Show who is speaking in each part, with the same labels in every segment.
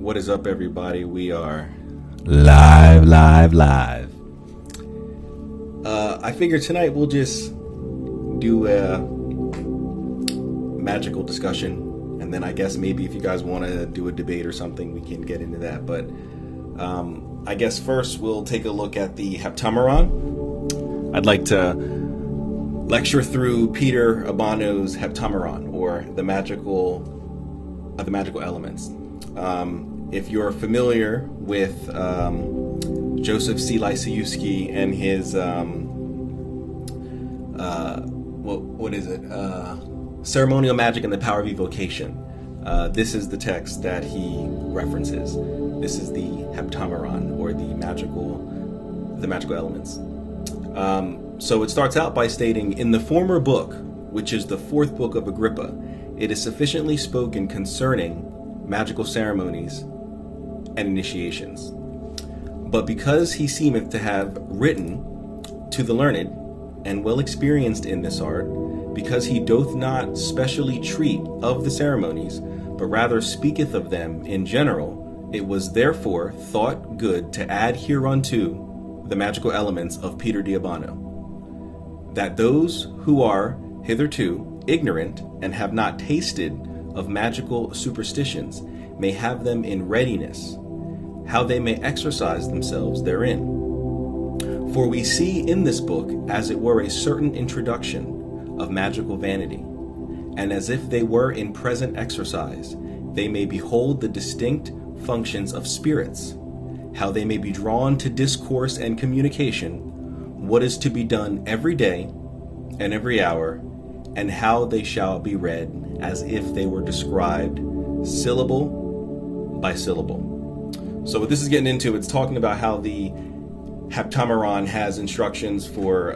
Speaker 1: What is up, everybody? We are
Speaker 2: live.
Speaker 1: I figured tonight we'll just do a magical discussion, and then I guess maybe if you guys want to do a debate or something, we can get into that. But I guess first we'll take a look at the Heptameron. I'd like to lecture through Peter Abano's Heptameron, or the magical elements. If you're familiar with Joseph C. Lysiewski and his what is it? Ceremonial Magic and the Power of Evocation. This is the text that he references. This is the Heptameron, or the magical elements. So it starts out by stating, in the former book, which is the fourth book of Agrippa, it is sufficiently spoken concerning magical ceremonies and initiations. But because he seemeth to have written to the learned and well experienced in this art, because he doth not specially treat of the ceremonies, but rather speaketh of them in general, it was therefore thought good to add hereunto the magical elements of Peter de Abano, that those who are hitherto ignorant and have not tasted of magical superstitions may have them in readiness, how they may exercise themselves therein. For we see in this book as it were a certain introduction of magical vanity, and as if they were in present exercise, they may behold the distinct functions of spirits, how they may be drawn to discourse and communication, what is to be done every day and every hour, and how they shall be read as if they were described syllable by syllable. So what this is getting into, it's talking about how the Heptameron has instructions for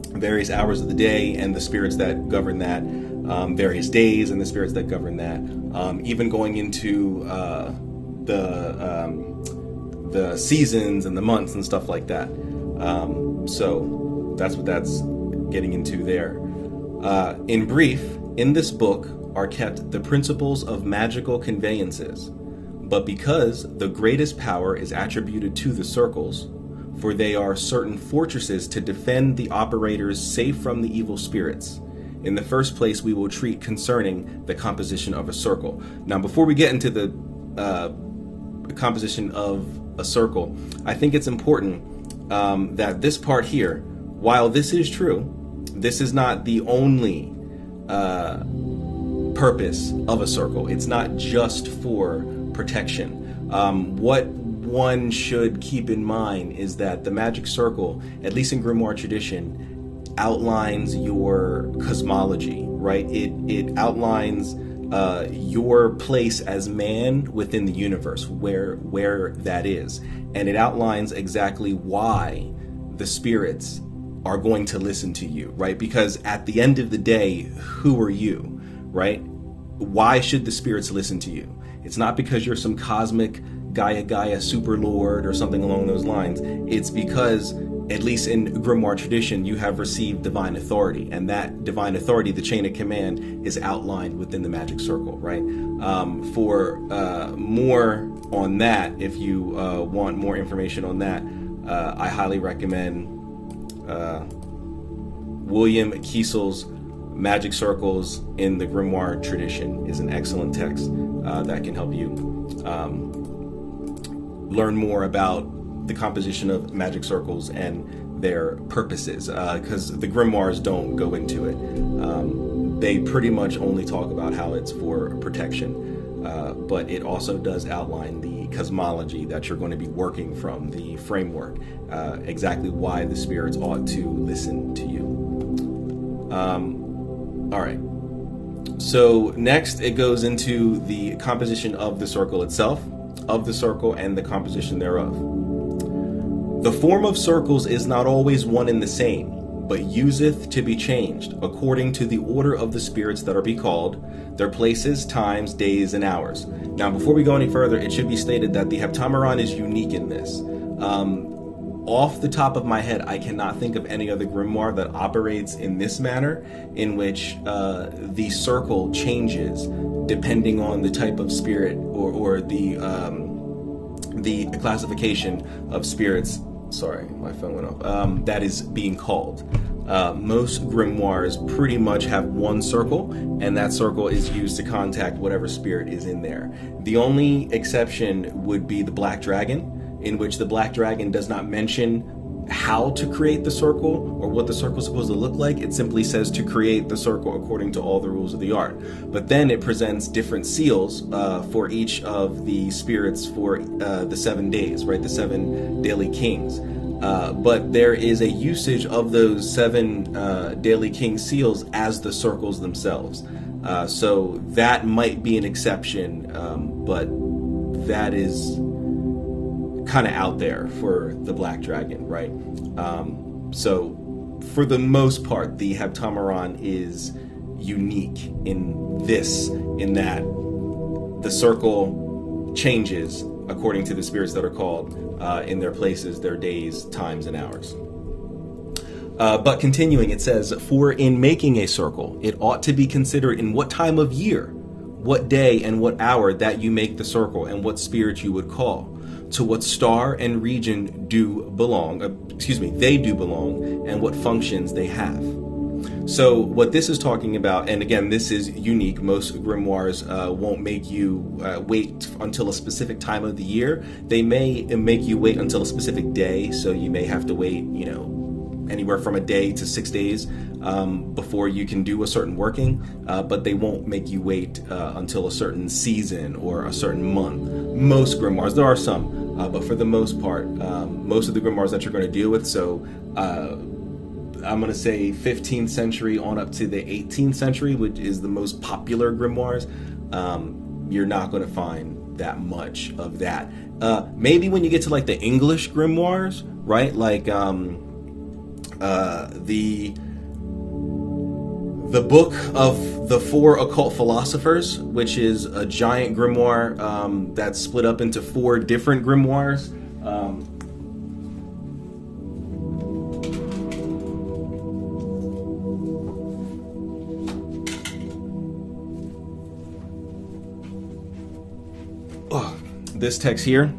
Speaker 1: various hours of the day and the spirits that govern that, various days and the spirits that govern that, even going into the seasons and the months and stuff like that. So that's what that's getting into there. In brief, in this book are kept the principles of magical conveyances, but because the greatest power is attributed to the circles, for they are certain fortresses to defend the operators safe from the evil spirits. In the first place, we will treat concerning the composition of a circle. Now, before we get into the composition of a circle, I think it's important that this part here, while this is true, this is not the only purpose of a circle. It's not just for protection. What one should keep in mind is that the magic circle, at least in grimoire tradition, outlines your cosmology, right? It outlines your place as man within the universe, where that is, and it outlines exactly why the spirits are going to listen to you, right? Because at the end of the day, who are you, right? Why should the spirits listen to you? It's not because you're some cosmic Gaia super lord or something along those lines. It's because, at least in grimoire tradition, you have received divine authority, and that divine authority, the chain of command, is outlined within the magic circle, right? For more on that, if you want more information on that, I highly recommend William Kiesel's Magic Circles in the Grimoire Tradition. Is an excellent text that can help you learn more about the composition of magic circles and their purposes, because the grimoires don't go into it. They pretty much only talk about how it's for protection, but it also does outline the cosmology that you're going to be working from, the framework, exactly why the spirits ought to listen to you. All right. So next it goes into the composition of the circle itself, of the circle and the composition thereof. The form of circles is not always one and the same, but useth to be changed according to the order of the spirits that are be called, their places, times, days, and hours. Now, before we go any further, it should be stated that the Heptameron is unique in this. Off the top of my head, I cannot think of any other grimoire that operates in this manner, in which the circle changes depending on the type of spirit or the classification of spirits. Sorry, my phone went off. That is being called. Most grimoires pretty much have one circle, and that circle is used to contact whatever spirit is in there. The only exception would be the Black Dragon, in which the Black Dragon does not mention how to create the circle or what the circle is supposed to look like. It simply says to create the circle according to all the rules of the art. But then it presents different seals for each of the spirits for the 7 days, right? The 7 daily kings. But there is a usage of those 7 daily king seals as the circles themselves. So that might be an exception, but that is kind of out there for the Black Dragon, right? So for the most part, the Heptameron is unique in that the circle changes according to the spirits that are called in their places, their days, times, and hours. But continuing, it says, for in making a circle, it ought to be considered in what time of year, what day and what hour that you make the circle, and what spirit you would call, to what star and region they do belong, and what functions they have. So what this is talking about, and again, this is unique. Most grimoires won't make you wait until a specific time of the year. They may make you wait until a specific day, so you may have to wait, anywhere from a day to 6 days before you can do a certain working, but they won't make you wait until a certain season or a certain month. Most grimoires, there are some, but for the most part, most of the grimoires that you're going to deal with, so I'm going to say 15th century on up to the 18th century, which is the most popular grimoires, you're not going to find that much of that. Maybe when you get to like the English grimoires, right? Like the book of the 4 occult philosophers, which is a giant grimoire that's split up into 4 different grimoires. This text here,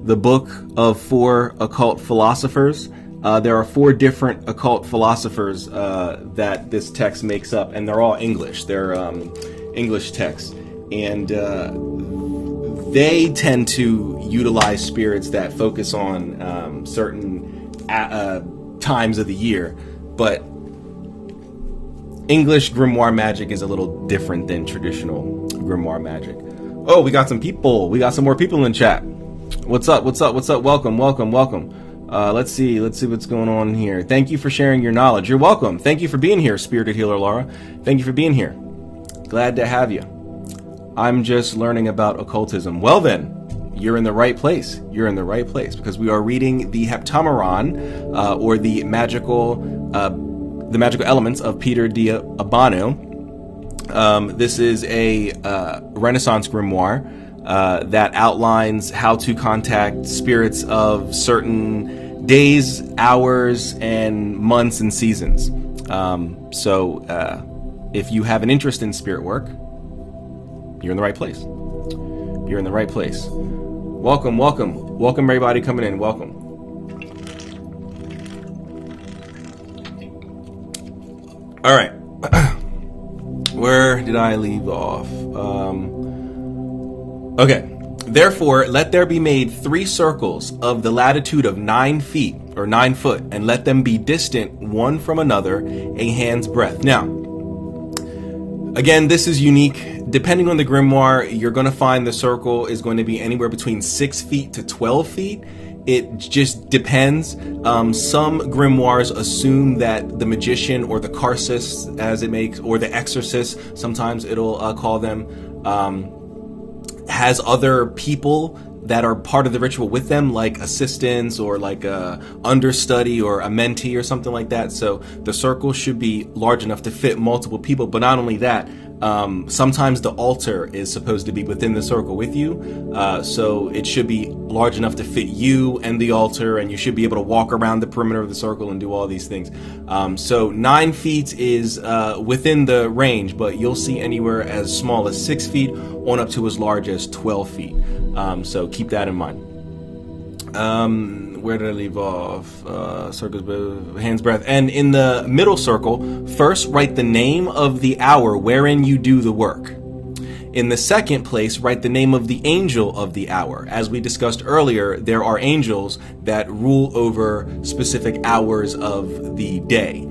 Speaker 1: the book of 4 occult philosophers. There are 4 different occult philosophers that this text makes up, and they're all English. They're English texts, and they tend to utilize spirits that focus on certain times of the year. But English grimoire magic is a little different than traditional grimoire magic. Oh, we got some people. We got some more people in chat. What's up? What's up? What's up? Welcome, welcome, welcome. Let's see what's going on here. Thank you for sharing your knowledge. You're welcome. Thank you for being here, Spirited Healer Laura. Thank you for being here. Glad to have you. I'm just learning about occultism. Well then, you're in the right place. You're in the right place, because we are reading the Heptameron, or the magical elements of Peter D'Abano. This is a Renaissance grimoire that outlines how to contact spirits of certain days, hours, and months and seasons. So if you have an interest in spirit work, you're in the right place. You're in the right place. Welcome, welcome. Welcome everybody coming in. Welcome. All right. Where did I leave off? Okay. Therefore, let there be made 3 circles of the latitude of 9 feet or 9 foot, and let them be distant one from another a hand's breadth. Now, again, this is unique. Depending on the grimoire, you're going to find the circle is going to be anywhere between 6 feet to 12 feet. It just depends. Some grimoires assume that the magician, or the Karsis, as it makes, or the exorcist, sometimes it'll call them, has other people that are part of the ritual with them, like assistants or like a understudy or a mentee or something like that. So the circle should be large enough to fit multiple people. But not only that, Sometimes the altar is supposed to be within the circle with you, so it should be large enough to fit you and the altar, and you should be able to walk around the perimeter of the circle and do all these things. So 9 feet is within the range, but you'll see anywhere as small as 6 feet on up to as large as 12 feet. So keep that in mind. Where did I leave off? Circles, hand's breadth. And in the middle circle, first write the name of the hour wherein you do the work. In the second place, write the name of the angel of the hour. As we discussed earlier, there are angels that rule over specific hours of the day.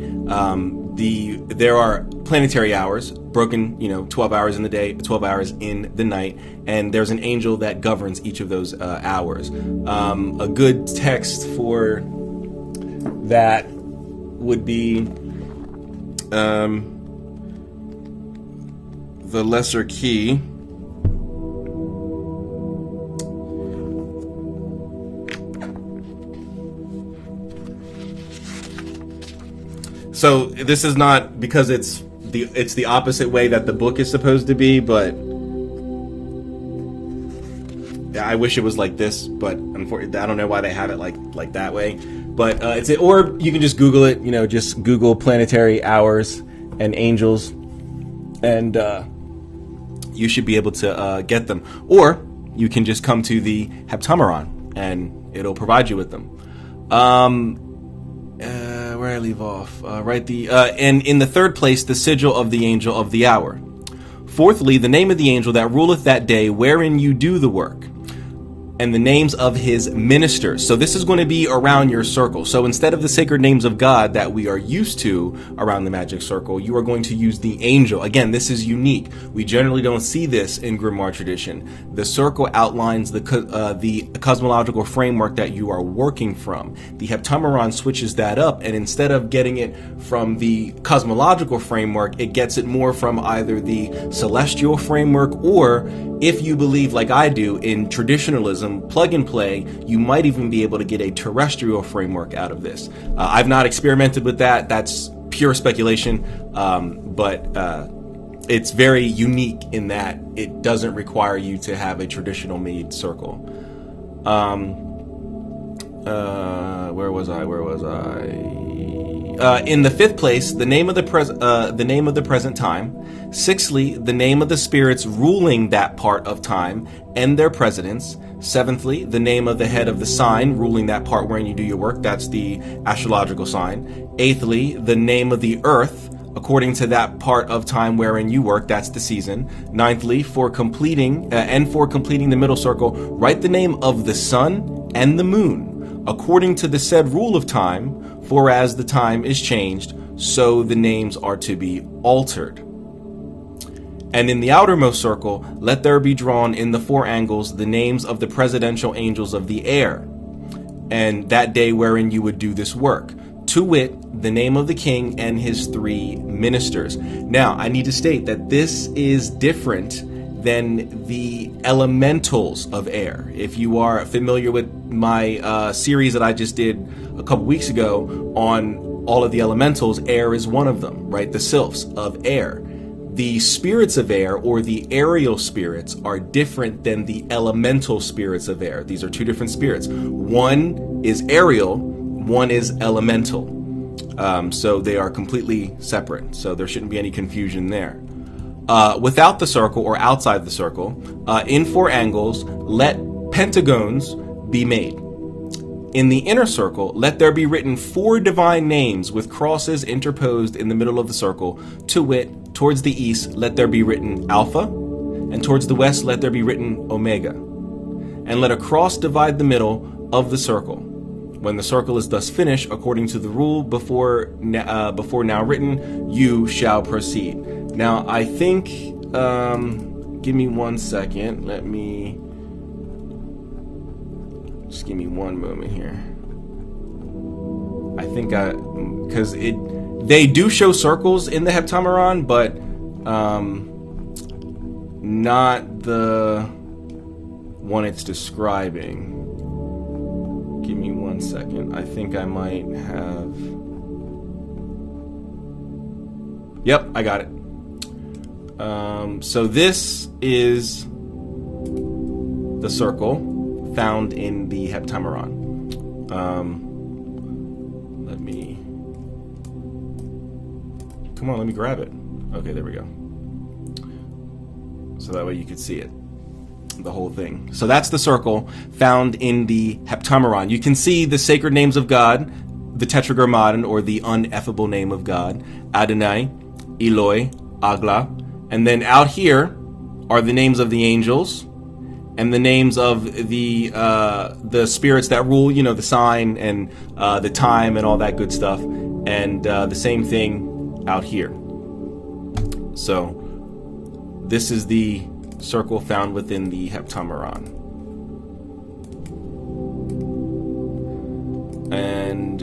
Speaker 1: There are planetary hours, broken, 12 hours in the day, 12 hours in the night, and there's an angel that governs each of those hours. A good text for that would be the Lesser Key. So this is not because it's the opposite way that the book is supposed to be, but I wish it was like this, but unfortunately, I don't know why they have it like that way. But or you can just Google it. Just Google planetary hours and angels, and you should be able to get them. Or you can just come to the Heptameron, and it'll provide you with them. Where I leave off, and in the third place, the sigil of the angel of the hour. Fourthly, the name of the angel that ruleth that day wherein you do the work, and the names of his ministers. So this is going to be around your circle. So instead of the sacred names of God that we are used to around the magic circle, you are going to use the angel. Again, this is unique. We generally don't see this in grimoire tradition. The circle outlines the cosmological framework that you are working from. The Heptameron switches that up, and instead of getting it from the cosmological framework, it gets it more from either the celestial framework, or if you believe, like I do, in traditionalism, plug and play, you might even be able to get a terrestrial framework out of this. I've not experimented with that. That's pure speculation, but it's very unique in that it doesn't require you to have a traditional made circle. Where was I? In the fifth place, the name of the present time. Sixthly, the name of the spirits ruling that part of time and their presidents. Seventhly, the name of the head of the sign ruling that part wherein you do your work. That's the astrological sign. Eighthly, the name of the earth according to that part of time wherein you work. That's the season. Ninthly, for completing the middle circle, write the name of the sun and the moon according to the said rule of time. For as the time is changed, so the names are to be altered. And in the outermost circle, let there be drawn in the 4 angles the names of the presidential angels of the air, and that day wherein you would do this work, to wit, the name of the king and his 3 ministers. Now, I need to state that this is different than the elementals of air. If you are familiar with my series that I just did a couple weeks ago on all of the elementals, air is one of them, right? The sylphs of air. The spirits of air, or the aerial spirits, are different than the elemental spirits of air. These are 2 different spirits. One is aerial, one is elemental. So they are completely separate. So there shouldn't be any confusion there. Without the circle or outside the circle, in 4 angles, let pentagons be made. In the inner circle, let there be written 4 divine names with crosses interposed in the middle of the circle, to wit, towards the east, let there be written Alpha, and towards the west, let there be written Omega. And let a cross divide the middle of the circle. When the circle is thus finished, according to the rule before now written, you shall proceed. Now, I think, give me 1 second. Just give me one moment here. I think because they do show circles in the Heptameron, but not the one it's describing. Give me 1 second. I think I might have. Yep, I got it. So this is the circle found in the Heptameron. Let me grab it. Okay, there we go. So that way you could see it, the whole thing. So that's the circle found in the Heptameron. You can see the sacred names of God, the Tetragrammaton, or the uneffable name of God, Adonai, Eloi, Agla, and then out here are the names of the angels and the names of the spirits that rule, the sign and the time and all that good stuff, and the same thing out here. So this is the circle found within the Heptameron. And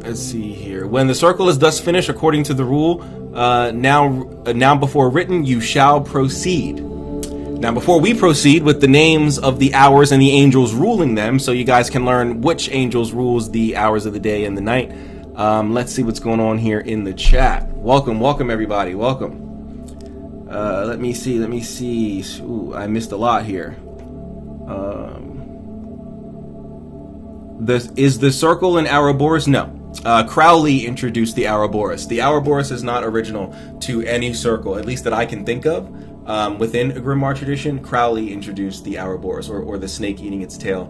Speaker 1: let's see here. When the circle is thus finished, according to the rule, now before written, you shall proceed. Now, before we proceed with the names of the hours and the angels ruling them, so you guys can learn which angels rules the hours of the day and the night, let's see what's going on here in the chat. Welcome everybody, welcome. Let me see. Ooh, I missed a lot here. Is the circle in Ouroboros? No. Crowley introduced the Ouroboros. The Ouroboros is not original to any circle, at least that I can think of. Within a Grimoire tradition, Crowley introduced the Ouroboros, or the snake eating its tail,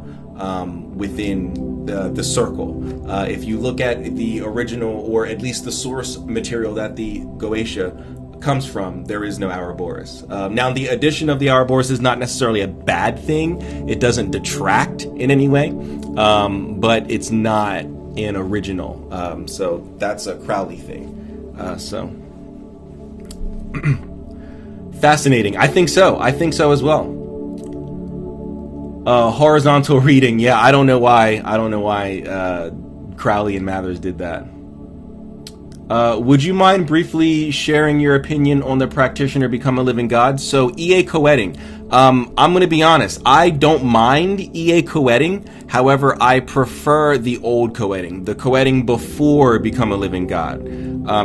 Speaker 1: within the circle. If you look at the original, or at least the source material that the Goetia comes from, there is no Ouroboros. Now, the addition of the Ouroboros is not necessarily a bad thing. It doesn't detract in any way, but it's not an original. So that's a Crowley thing. Fascinating. I think so as well. Horizontal reading. Yeah, I don't know why Crowley and Mathers did that. Would you mind briefly sharing your opinion on the practitioner become a living God? So EA co-editing. I'm going to be honest. I don't mind EA co-editing. However, I prefer the old co-editing, the co-editing before become a living God.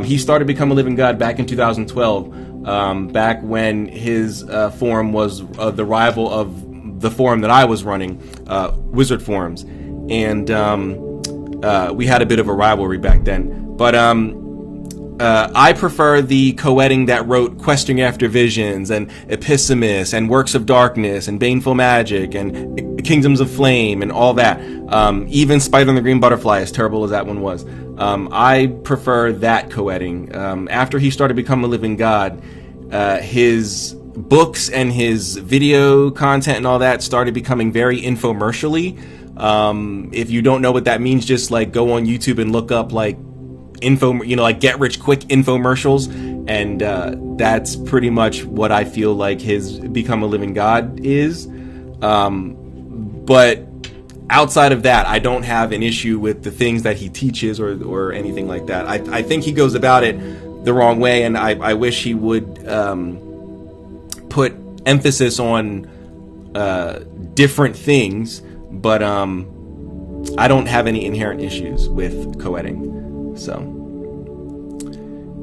Speaker 1: He started become a living God back in 2012, back when his forum was the rival of the forum that I was running, Wizard Forums, and we had a bit of a rivalry back then. But I prefer the co-editing that wrote Questing After Visions and Epistemists and Works of Darkness and Baneful Magic and Kingdoms of Flame and all that. Even Spider and the Green Butterfly, as terrible as that one was. I prefer that co-editing. After he started becoming a living God, his books and his video content and all that started becoming very infomercially. If you don't know what that means, just like go on YouTube and look up like like get rich quick infomercials, and that's pretty much what I feel like his become a living God is. But outside of that, I don't have an issue with the things that he teaches or anything like that. I think he goes about it the wrong way, and I wish he would put emphasis on different things, but I don't have any inherent issues with co-editing. So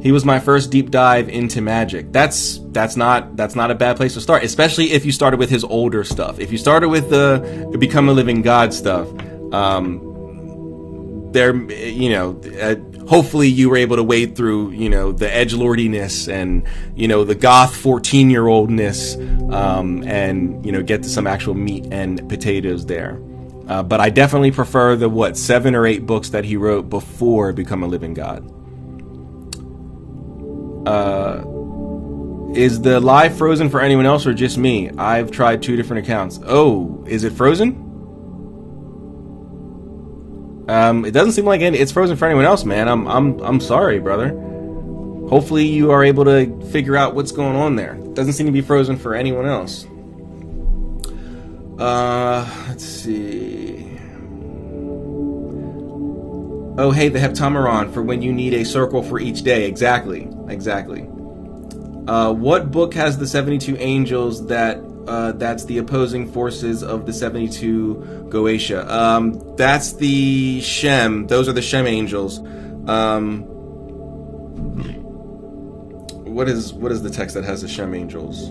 Speaker 1: he was my first deep dive into magic. That's not a bad place to start, especially if you started with his older stuff. If you started with the Become a Living God stuff, hopefully you were able to wade through, the edgelordiness and, the goth 14-year-oldness, and, get to some actual meat and potatoes there. But I definitely prefer the 7 or 8 books that he wrote before Become a Living God. Is the live frozen for anyone else or just me? I've tried 2 different accounts. Oh, is it frozen? It doesn't seem like it's frozen for anyone else, man. I'm sorry, brother. Hopefully you are able to figure out what's going on there. It doesn't seem to be frozen for anyone else. Let's see. Oh, hey, the Heptameron for when you need a circle for each day. Exactly. What book has the 72 angels that's the opposing forces of the 72 Goetia? That's the Shem. Those are the Shem angels. What is the text that has the Shem angels?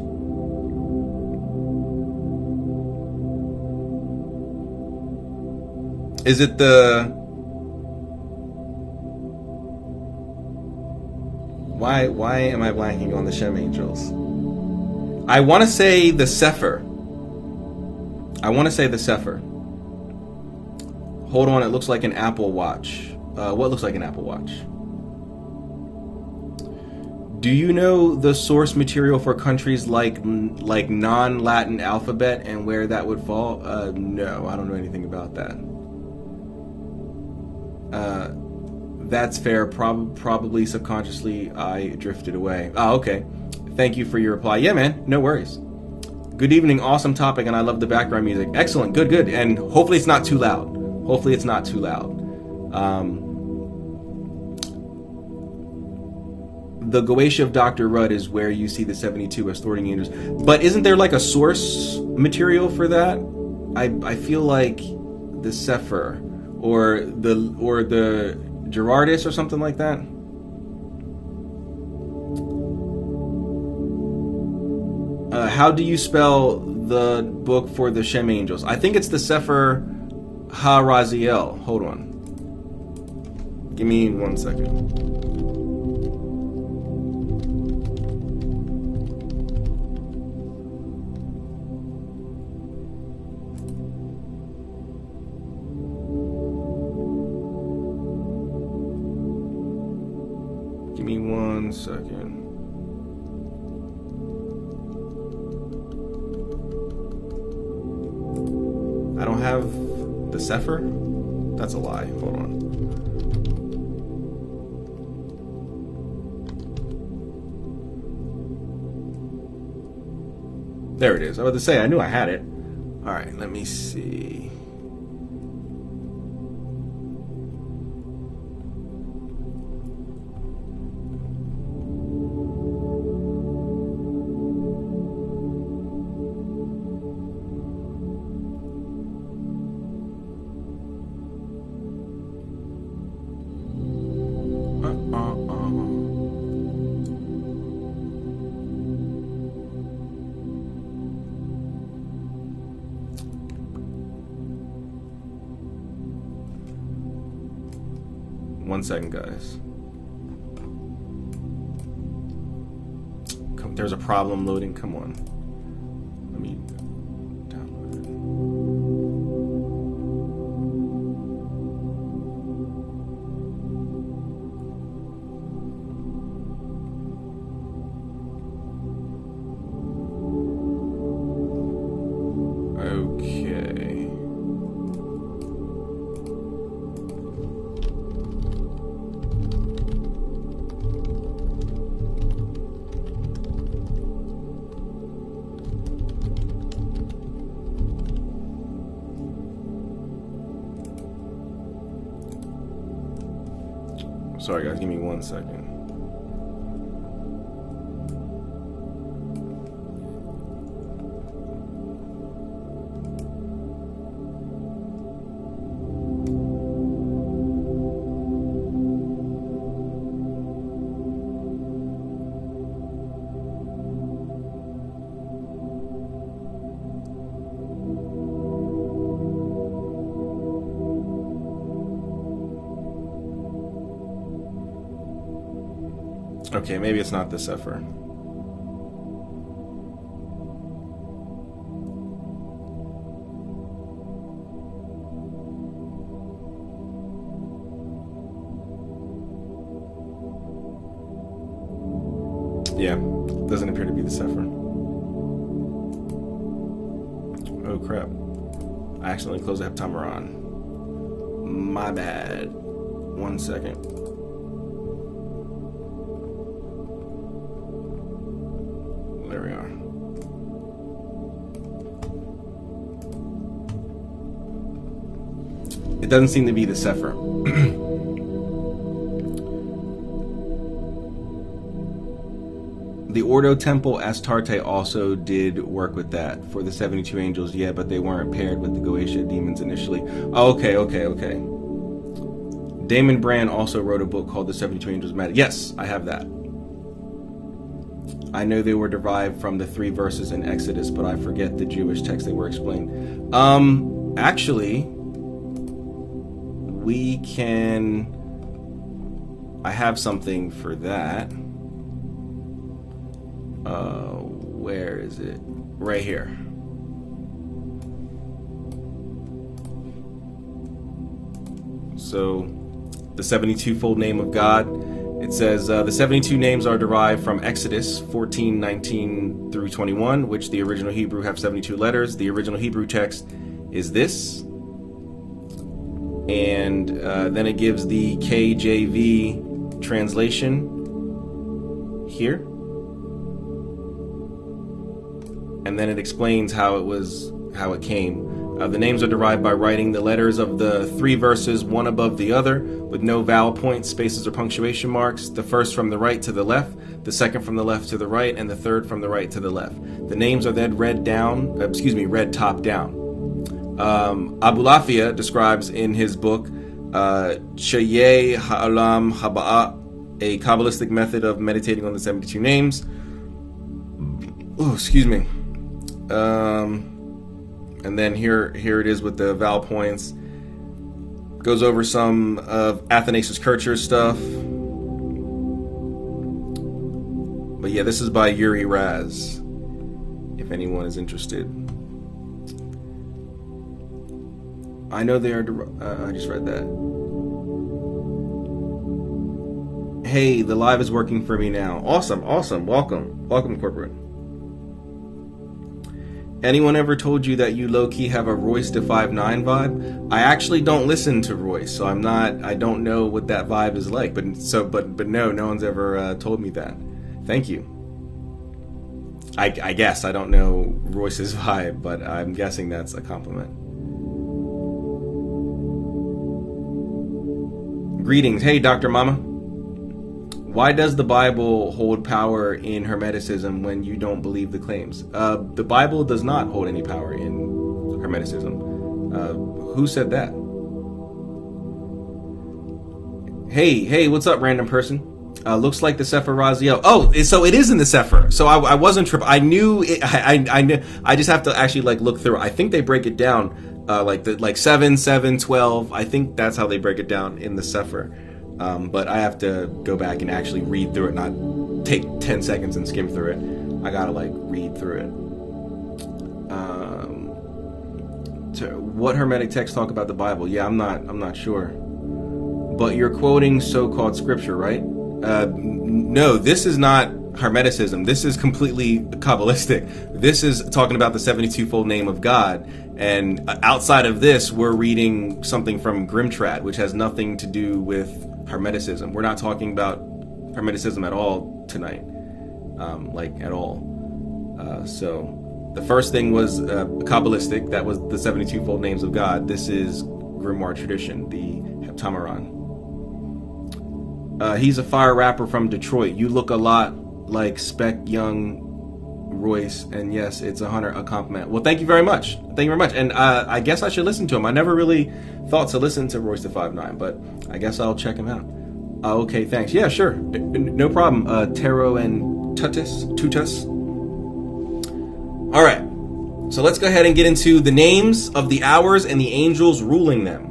Speaker 1: Is it the... Why am I blanking on the Shem angels? I want to say the Sefer. Hold on, it looks like an Apple Watch. What looks like an Apple Watch? Do you know the source material for countries like non-Latin alphabet and where that would fall? No, I don't know anything about that. That's fair. Probably subconsciously I drifted away. Oh, okay. Thank you for your reply. Yeah, man. No worries. Good evening. Awesome topic, and I love the background music. Excellent. Good. And hopefully it's not too loud. The Goetia of Dr. Rudd is where you see the 72 as thwarting angels. But isn't there like a source material for that? I feel like the Sefer or the Gerardus or something like that. How do you spell the book for the Shem angels? I think it's the Sefer Ha-Raziel. Hold on. Give me 1 second. Give me 1 second. I don't have the Sefer? That's a lie. Hold on. There it is. I was about to say, I knew I had it. Alright, let me see. One second, guys. There's a problem loading. Come on. Let me download it. Okay. Sorry guys, give me 1 second. Okay, maybe it's not the Sefer. Yeah, doesn't appear to be the Sefer. Oh crap. I accidentally closed the Heptameron. My bad. 1 second. There we are. It doesn't seem to be the Sefer. The Ordo Temple Astarte also did work with that for the 72 angels, yeah, but they weren't paired with the Goetia demons initially. Oh, okay. Damon Brand also wrote a book called The 72 Angels Magic. Yes, I have that. I know they were derived from the 3 verses in Exodus, but I forget the Jewish text they were explained. Actually, we can... I have something for that. Where is it? Right here. So, the 72-fold name of God. It says the 72 names are derived from Exodus 14:19 through 21, which the original Hebrew have 72 letters. The original Hebrew text is this. And then it gives the KJV translation here. And then it explains how it came. The names are derived by writing the letters of the 3 verses one above the other, with no vowel points, spaces, or punctuation marks. The first from the right to the left, the second from the left to the right, and the third from the right to the left. The names are then read top down. Abulafia describes in his book Chayei Ha'alam Haba'a, a Kabbalistic method of meditating on the 72 names. Oh, excuse me. And then here it is with the vowel points. Goes over some of Athanasius Kircher's stuff. But yeah, this is by Yuri Raz, if anyone is interested. I know they are... I just read that. Hey, the live is working for me now. Awesome. Welcome, corporate. Anyone ever told you that you low-key have a Royce to 5'9" vibe? I actually don't listen to Royce, so I don't know what that vibe is like. But no one's ever told me that. Thank you. I guess I don't know Royce's vibe, but I'm guessing that's a compliment. Greetings. Hey, Dr. Mama. Why does the Bible hold power in Hermeticism when you don't believe the claims? The Bible does not hold any power in Hermeticism. Who said that? Hey, what's up, random person? Looks like the Sefer Raziel. Oh, so it is in the Sefer. So I wasn't tripping. I knew it. I knew. I just have to actually look through. I think they break it down like 7, 7, 12. I think that's how they break it down in the Sefer. But I have to go back and actually read through it, not take 10 seconds and skim through it. I gotta read through it. What Hermetic texts talk about the Bible? Yeah, I'm not sure. But you're quoting so-called scripture, right? No, this is not Hermeticism. This is completely Kabbalistic. This is talking about the 72-fold name of God. And outside of this, we're reading something from Grimtrad, which has nothing to do with Hermeticism. We're not talking about Hermeticism at all tonight, at all. So the first thing was Kabbalistic. That was the 72-fold names of God. This is Grimoire tradition, the Heptameron. He's a fire rapper from Detroit. You look a lot like Spec Young Royce, and yes, it's a compliment. Well, thank you very much. And I guess I should listen to him. I never really thought to listen to Royce the 5'9", but I guess I'll check him out. Okay, thanks. Yeah, sure. No problem. Taro and Tutus. All right. So let's go ahead and get into the names of the hours and the angels ruling them.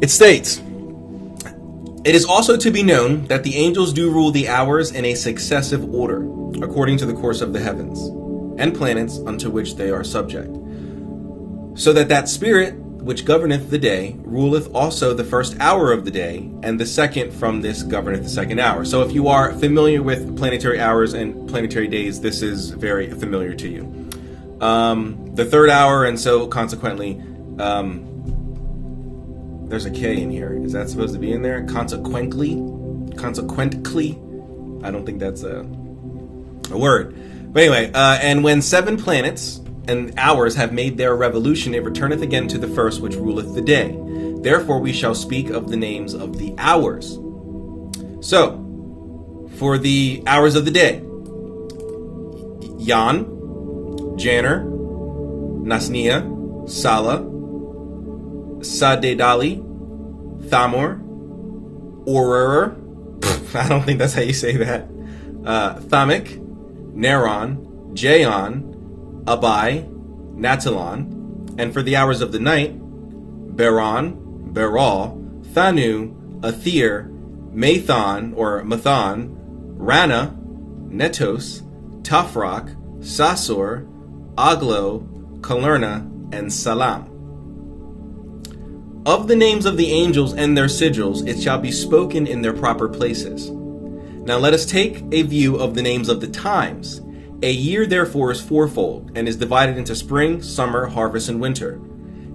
Speaker 1: It states, it is also to be known that the angels do rule the hours in a successive order, according to the course of the heavens, and planets unto which they are subject. So that spirit which governeth the day ruleth also the first hour of the day, and the second from this governeth the second hour. So if you are familiar with planetary hours and planetary days, this is very familiar to you. The third hour, and so consequently, there's a K in here. Is that supposed to be in there? Consequently, I don't think that's a word. But anyway, and when 7 planets and hours have made their revolution, it returneth again to the first which ruleth the day. Therefore we shall speak of the names of the hours. So, for the hours of the day, Yan, Janner, Nasnia, Sala, Sadedali, Thamor, Orur, I don't think that's how you say that, Thamik, Neron, Jaon, Abai, Natalon, and for the hours of the night, Beron, Beral, Thanu, Athir, Mathon or Mathan, Rana, Netos, Tafrak, Sasor, Aglo, Kalerna, and Salam. Of the names of the angels and their sigils, it shall be spoken in their proper places. Now let us take a view of the names of the times. A year therefore is fourfold, and is divided into spring, summer, harvest, and winter.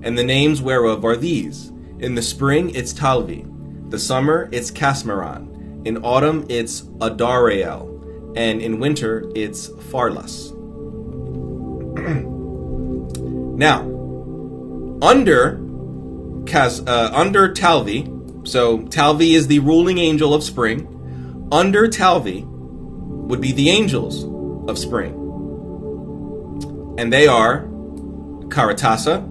Speaker 1: And the names whereof are these. In the spring it's Talvi, the summer it's Casmeron, in autumn it's Adarael, and in winter it's Farlas. Now, under Talvi, so Talvi is the ruling angel of spring. Under Talvi would be the angels of spring. And they are Karatasa,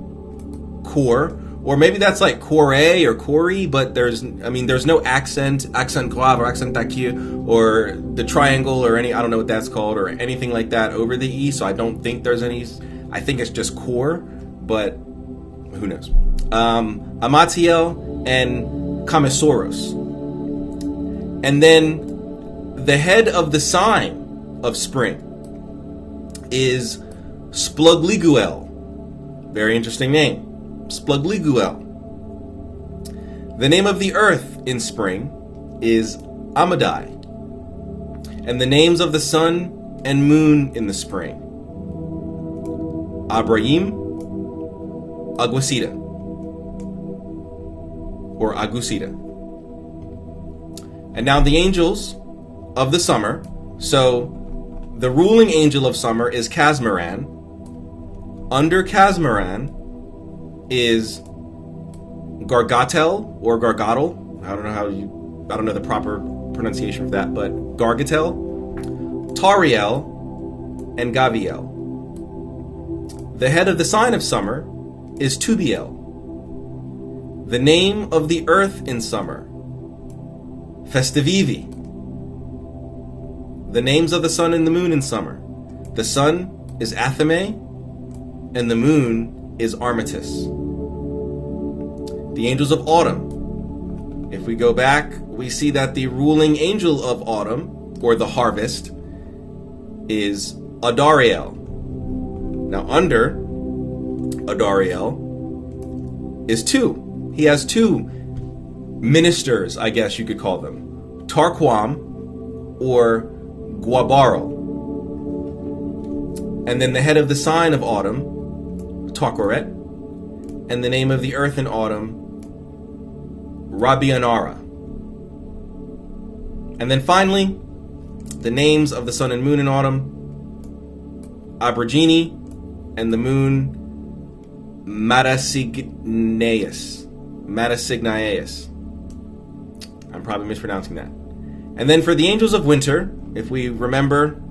Speaker 1: Kor, or maybe that's like Kore or Kori, but there's no accent grave or accent aigu or the triangle or any, I don't know what that's called, or anything like that over the E, so I don't think there's any, I think it's just Kor, but who knows. Amatiel and Kamisoros. And then the head of the sign of spring is Splugligeuel. Very interesting name. Splugligeuel. The name of the earth in spring is Amadai. And the names of the sun and moon in the spring: Abraham, Aguacida, or Agusida. And now the angels of the summer. So the ruling angel of summer is Casmeran. Under Casmeran is Gargatel or Gargatel. I don't know the proper pronunciation of that, but Gargatel, Tariel, and Gaviel. The head of the sign of summer is Tubiel. The name of the earth in summer, Festivivi. The names of the sun and the moon in summer. The sun is Athame, and the moon is Armistice. The angels of autumn. If we go back, we see that the ruling angel of autumn, or the harvest, is Adarael. Now under Adarael is two. He has two ministers, I guess you could call them. Tarquam or Guabaro. And then the head of the sign of autumn, Tokoret, and the name of the earth in autumn, Rabianara. And then finally, the names of the sun and moon in autumn, Aborigine, and the moon, Madasignaeus. I'm probably mispronouncing that. And then for the angels of winter, if we remember,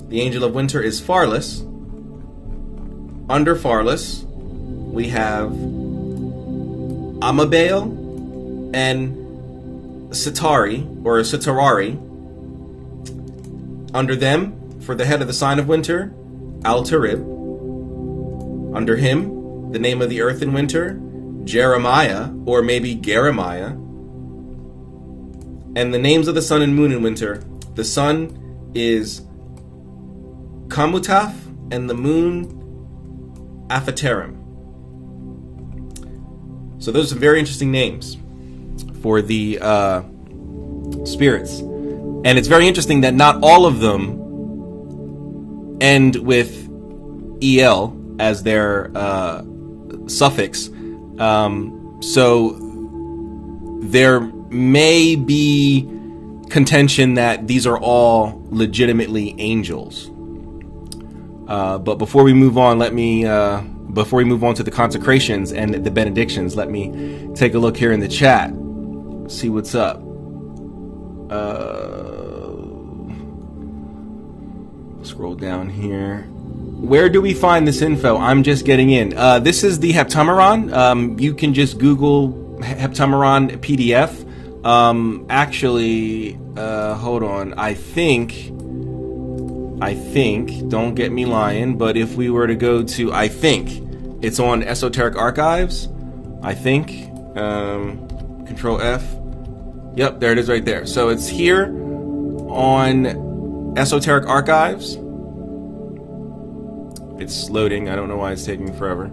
Speaker 1: the angel of winter is Farlas. Under Farlas, we have Amabale and Sitari, or Sitarari. Under them, for the head of the sign of winter, Altarib. Under him, the name of the earth in winter, Jeremiah, or maybe Jeremiah. And the names of the sun and moon in winter, the sun is Kamutaf, and the moon Aphaterim. So those are very interesting names for the spirits. And it's very interesting that not all of them end with EL as their suffix. So there may be contention that these are all legitimately angels. But before we move on, before we move on to the consecrations and the benedictions, let me take a look here in the chat, see what's up. Scroll down here. Where do we find this info? I'm just getting in. This is the Heptameron. You can just Google Heptameron PDF. Actually, hold on. I think, don't get me lying, but if we were to go to, I think it's on Esoteric Archives. I think, Control F. Yep, there it is right there. So it's here on Esoteric Archives. It's loading. I don't know why it's taking forever.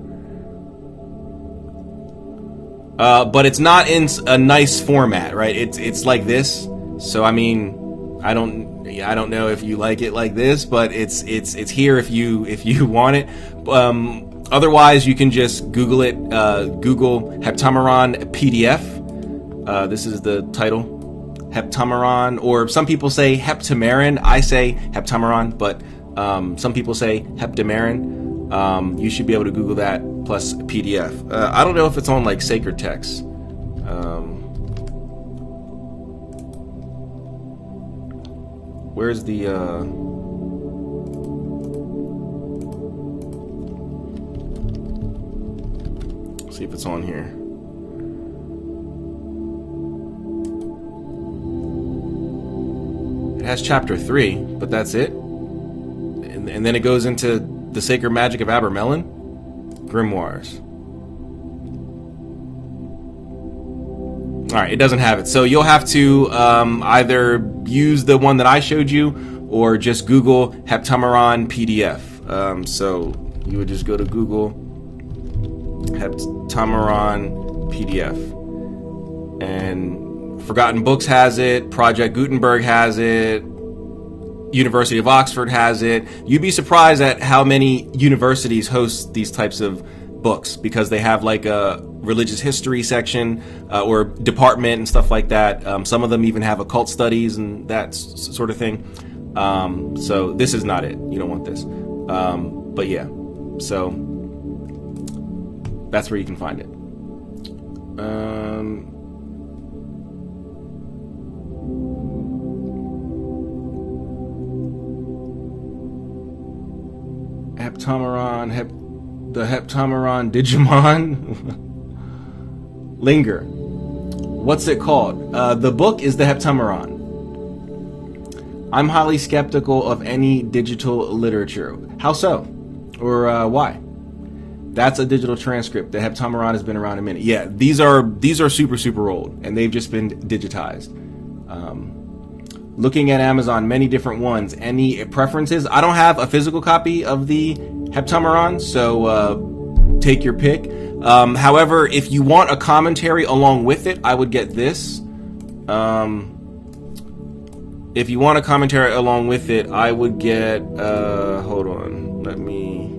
Speaker 1: But it's not in a nice format, right? It's like this. So I mean, I don't know if you like it like this, but it's here if you want it. Otherwise, you can just Google it. Google Heptameron PDF. This is the title, Heptameron, or some people say Heptameron. I say Heptameron, but some people say Heptameron. You should be able to Google that plus PDF. I don't know if it's on like sacred texts. Where's the see if it's on here. It has chapter 3, but that's it. And then it goes into the Sacred Magic of Abermelin Grimoires. Alright, it doesn't have it. So you'll have to either use the one that I showed you or just Google Heptameron PDF. So you would just go to Google Heptameron PDF. And Forgotten Books has it, Project Gutenberg has it, University of Oxford has it. You'd be surprised at how many universities host these types of books because they have like a religious history section or department and stuff like that. Some of them even have occult studies and that sort of thing. So this is not it. You don't want this. But yeah, so that's where you can find it. The Heptameron Digimon Linger. What's it called? The book is the Heptameron. I'm highly skeptical of any digital literature. How so? Or why? That's a digital transcript. The Heptameron has been around a minute. Yeah, these are super old, and they've just been digitized. Looking at Amazon, many different ones. Any preferences? I don't have a physical copy of the Heptameron, so take your pick. However, if you want a commentary along with it, I would get this. If you want a commentary along with it, I would get, hold on, let me,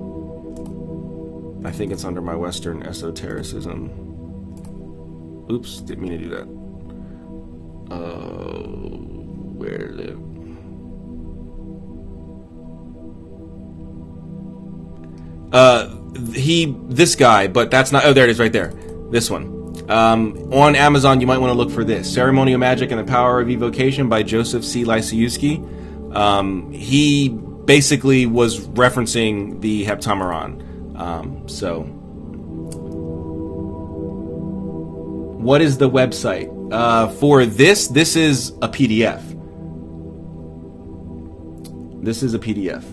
Speaker 1: I think it's under my Western esotericism. Oops, didn't mean to do that. Where is it? This guy, but that's not, oh, there it is right there. This one. On Amazon, you might want to look for this. Ceremonial Magic and the Power of Evocation by Joseph C. Lysiewski. He basically was referencing the Heptameron. So, what is the website? For this is a PDF. This is a PDF.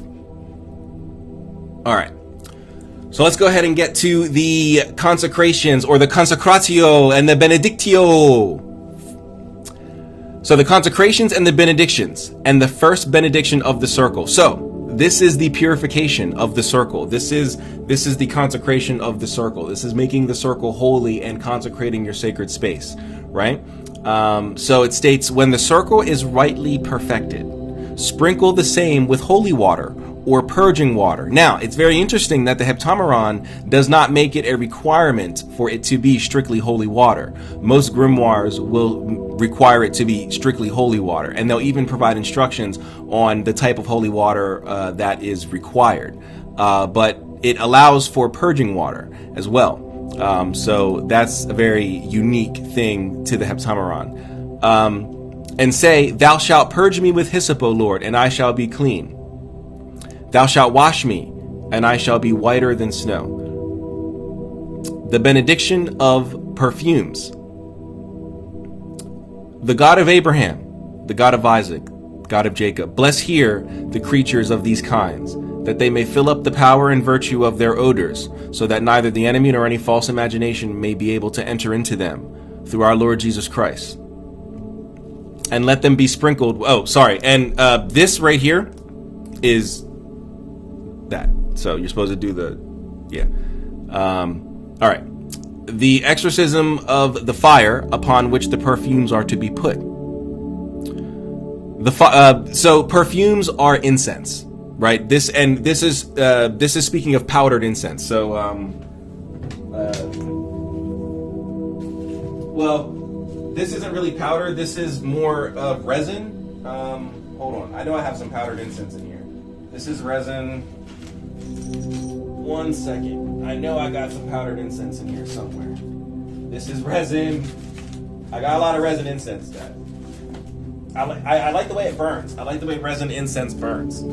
Speaker 1: All right. So let's go ahead and get to the consecrations, or the consecratio and the benedictio. So the consecrations and the benedictions, and the first benediction of the circle. So this is the purification of the circle. This is the consecration of the circle. This is making the circle holy and consecrating your sacred space, right? So it states, when the circle is rightly perfected, sprinkle the same with holy water or purging water. Now, it's very interesting that the Heptameron does not make it a requirement for it to be strictly holy water. Most grimoires will require it to be strictly holy water, and they'll even provide instructions on the type of holy water that is required. But it allows for purging water as well. So that's a very unique thing to the Heptameron. And say, thou shalt purge me with hyssop, O Lord, and I shall be clean. Thou shalt wash me, and I shall be whiter than snow. The benediction of perfumes. The God of Abraham, the God of Isaac, God of Jacob, bless here the creatures of these kinds, that they may fill up the power and virtue of their odors, so that neither the enemy nor any false imagination may be able to enter into them, through our Lord Jesus Christ. And let them be sprinkled. Oh, sorry. And this right here is that. So you're supposed to do the, yeah. All right. The exorcism of the fire upon which the perfumes are to be put. So perfumes are incense, right? This is speaking of powdered incense. So, well, this isn't really powder. This is more of resin. Hold on. I know I have some powdered incense in here. This is resin. 1 second. I know I got some powdered incense in here somewhere. This is resin. I got a lot of resin incense, Dad. I like the way it burns. I like the way resin incense burns.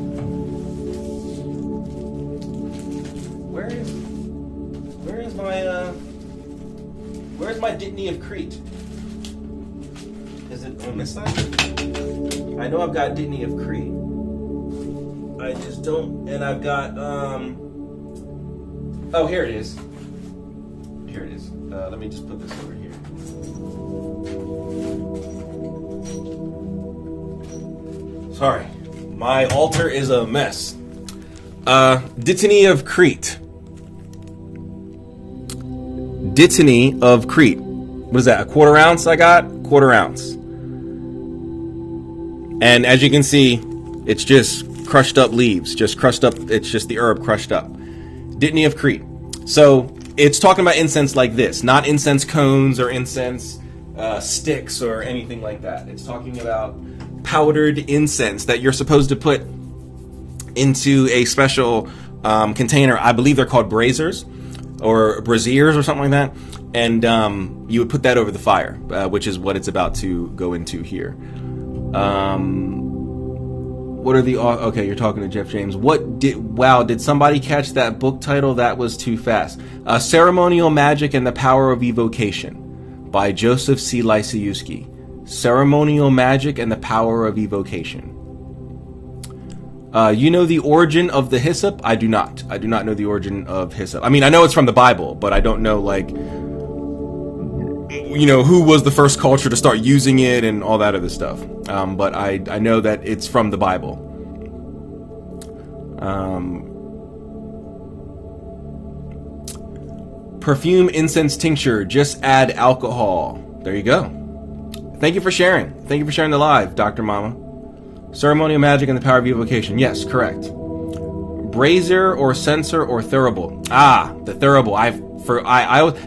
Speaker 1: Where's my Dittany of Crete? Is it on this side? I know I've got Dittany of Crete. I just don't, and I've got, oh, here it is. Here it is. Let me just put this over here. Sorry, my altar is a mess. Dittany of Crete. Dittany of Crete. What is that? A 1/4 ounce I got? 1/4 ounce. And as you can see, it's just crushed up leaves. Just crushed up. It's just the herb crushed up. Dittany of Crete. So it's talking about incense like this, not incense cones or incense sticks or anything like that. It's talking about powdered incense that you're supposed to put into a special container. I believe they're called braziers or braziers or something like that. And you would put that over the fire, which is what it's about to go into here. What are the... Okay, you're talking to Jeff James. Wow, did somebody catch that book title? That was too fast. Ceremonial Magic and the Power of Evocation by Joseph C. Lysiewski. Ceremonial Magic and the Power of Evocation. You know the origin of the hyssop? I do not. I do not know the origin of hyssop. I mean, I know it's from the Bible, but I don't know, like, you know, who was the first culture to start using it and all that other stuff. But I know that it's from the Bible. Perfume incense tincture. Just add alcohol. There you go. Thank you for sharing. Thank you for sharing the live, Dr. Mama. Ceremonial Magic and the Power of Evocation. Yes, correct. Brazier or censer or thurible. Ah, the thurible.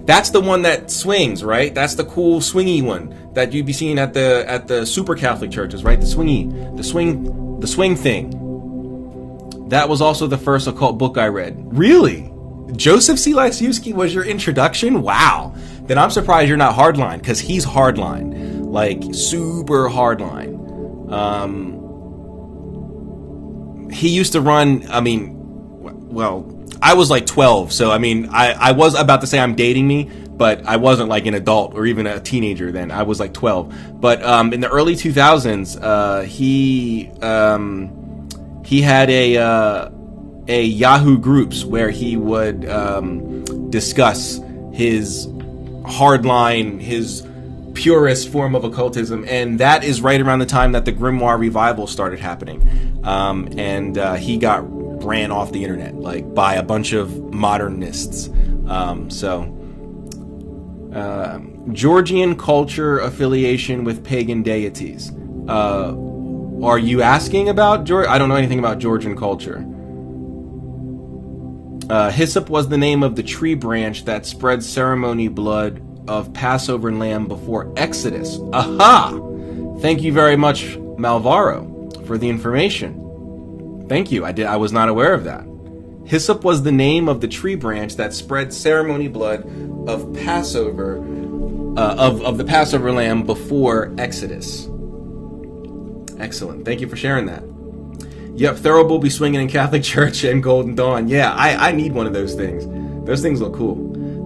Speaker 1: That's the one that swings, right? That's the cool swingy one that you'd be seeing at the super Catholic churches, right? The swing thing. That was also the first occult book I read. Really? Joseph C. Lysiewski was your introduction? Wow. Then I'm surprised you're not hardline, because he's hardline, like super hardline. He used to run, I mean, well, I was like 12, so I mean, I was about to say I'm dating me, but I wasn't like an adult or even a teenager then. I was like 12. But in the early 2000s, he had a Yahoo groups where he would discuss his hardline, his purest form of occultism, and that is right around the time that the Grimoire revival started happening. And he got ran off the internet, like, by a bunch of modernists. Georgian culture affiliation with pagan deities. Are you asking about George? I don't know anything about Georgian culture. Hyssop was the name of the tree branch that spread ceremony blood of Passover lamb before Exodus. Aha! Thank you very much, Malvaro, for the information. Thank you. I was not aware of that. Hyssop was the name of the tree branch that spread ceremony blood of Passover, of the Passover lamb before Exodus. Excellent. Thank you for sharing that. Yep, Thurl will be swinging in Catholic Church and Golden Dawn. Yeah, I need one of those things. Those things look cool.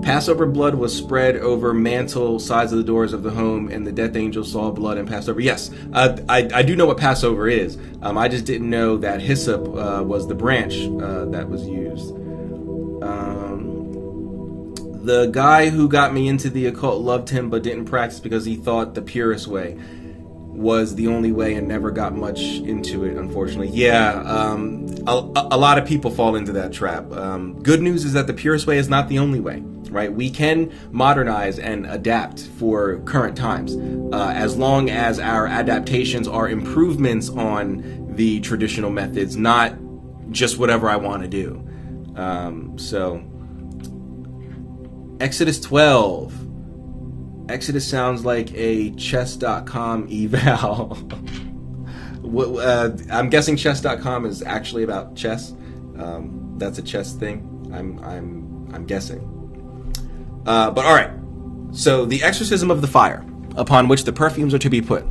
Speaker 1: Passover blood was spread over mantle sides of the doors of the home, and the death angel saw blood and passed over. Yes, I do know what Passover is. I just didn't know that hyssop was the branch that was used. The guy who got me into the occult loved him but didn't practice because he thought the purest way was the only way and never got much into it, unfortunately. Yeah, a lot of people fall into that trap. Good news is that the purest way is not the only way, right? We can modernize and adapt for current times, as long as our adaptations are improvements on the traditional methods, not just whatever I want to do. So, Exodus 12. Exodus sounds like a chess.com eval. I'm guessing chess.com is actually about chess. That's a chess thing. I'm guessing. But all right. So the exorcism of the fire, upon which the perfumes are to be put.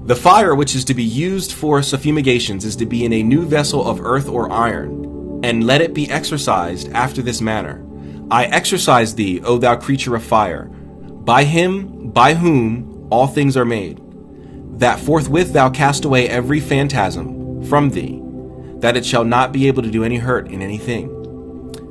Speaker 1: The fire which is to be used for suffumigations is to be in a new vessel of earth or iron, and let it be exorcised after this manner. I exorcise thee, O thou creature of fire, by him by whom all things are made, that forthwith thou cast away every phantasm from thee, that it shall not be able to do any hurt in anything.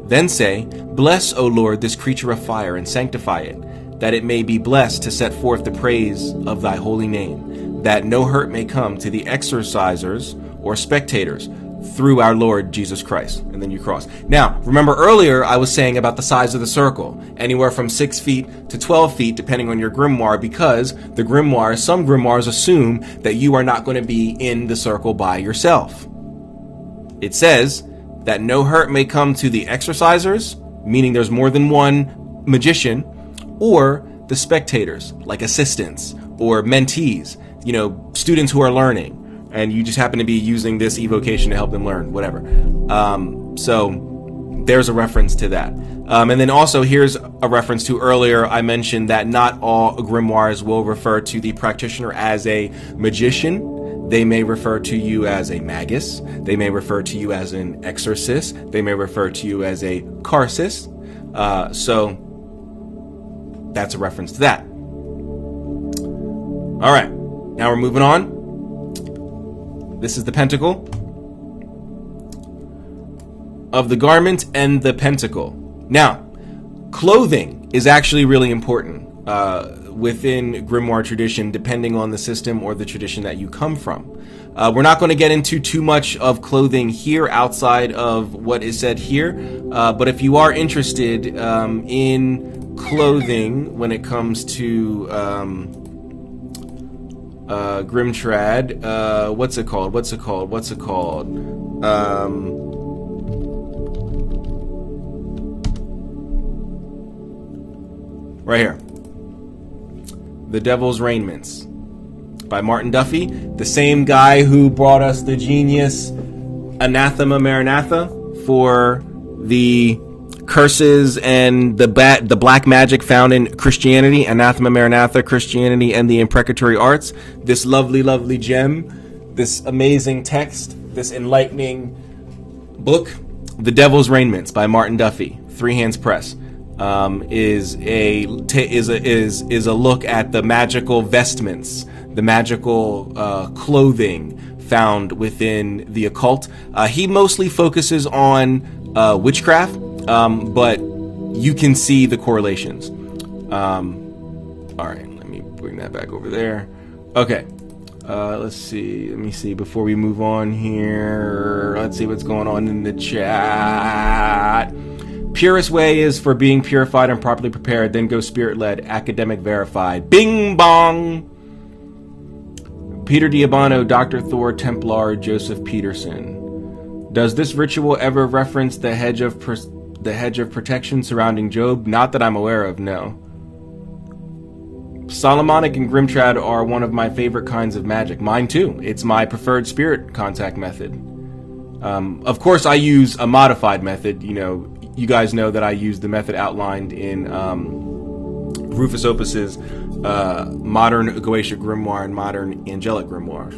Speaker 1: Then say, Bless, O Lord, this creature of fire, and sanctify it, that it may be blessed to set forth the praise of thy holy name, that no hurt may come to the exorcisers or spectators, through our Lord Jesus Christ. And then you cross. Now, remember earlier I was saying about the size of the circle, anywhere from 6 feet to 12 feet, depending on your grimoire, because the grimoire, some grimoires assume that you are not going to be in the circle by yourself. It says that no hurt may come to the exorcisers, meaning there's more than one magician, or the spectators, like assistants or mentees, students who are learning, and you just happen to be using this evocation to help them learn, whatever. So there's a reference to that. And then also here's a reference to earlier I mentioned that not all grimoires will refer to the practitioner as a magician. They may refer to you as a magus. They may refer to you as an exorcist. They may refer to you as a carcist. So that's a reference to that. All right, now we're moving on. This is the pentacle of the garment and the pentacle. Now, clothing is actually really important within grimoire tradition, depending on the system or the tradition that you come from. We're not going to get into too much of clothing here outside of what is said here, but if you are interested in clothing when it comes to Grimtrad, what's it called? Right here. The Devil's Raiments by Martin Duffy, the same guy who brought us the genius Anathema Maranatha for the curses and the black magic found in Christianity, Anathema Maranatha, Christianity and the Imprecatory Arts. This lovely, lovely gem, this amazing text, this enlightening book, The Devil's Raiments by Martin Duffy, 3 hands press, is a look at the magical vestments, the magical clothing found within the occult. He mostly focuses on witchcraft, but you can see the correlations. All right, let me bring that back over there. Okay, let me see before we move on here. Let's see what's going on in the chat. Purest way is for being purified and properly prepared, then go spirit-led, academic verified. Bing bong! Peter Diabano, Dr. Thor, Templar, Joseph Peterson. Does this ritual ever reference the hedge of protection surrounding Job? Not that I'm aware of, no. Solomonic and Grimtrad are one of my favorite kinds of magic. Mine too. It's my preferred spirit contact method. Of course, I use a modified method. You guys know that I use the method outlined in Rufus Opus's Modern Goetia Grimoire and Modern Angelic Grimoire.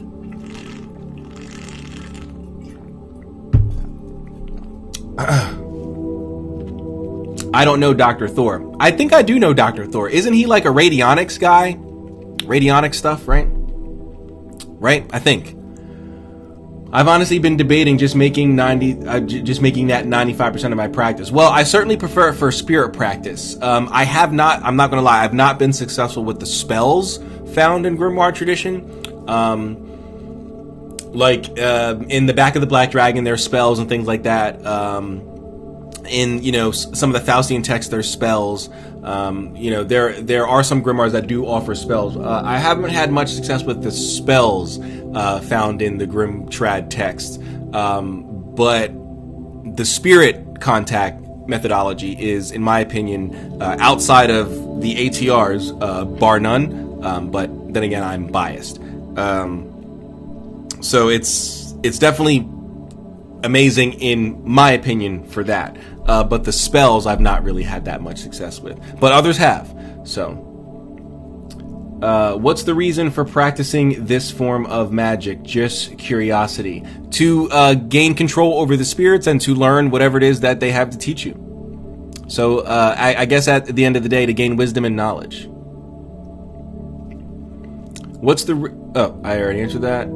Speaker 1: I don't know Dr. Thor. I think I do know Dr. Thor. Isn't he like a radionics guy? Radionics stuff, right? Right? I think. I've honestly been debating just making that 95% of my practice. Well, I certainly prefer it for spirit practice. I'm not going to lie, I've not been successful with the spells found in grimoire tradition. In the back of the Black Dragon, there's spells and things like that. In some of the Faustian texts, there's spells. There are some grimoires that do offer spells. I haven't had much success with the spells found in the Grim Trad text, but the spirit contact methodology is, in my opinion, outside of the ATRs, bar none. But then again, I'm biased. So it's definitely amazing in my opinion for that. But the spells I've not really had that much success with, but others have. So, what's the reason for practicing this form of magic? Just curiosity. To gain control over the spirits and to learn whatever it is that they have to teach you. So, I guess at the end of the day, to gain wisdom and knowledge. What's the... Oh, I already answered that.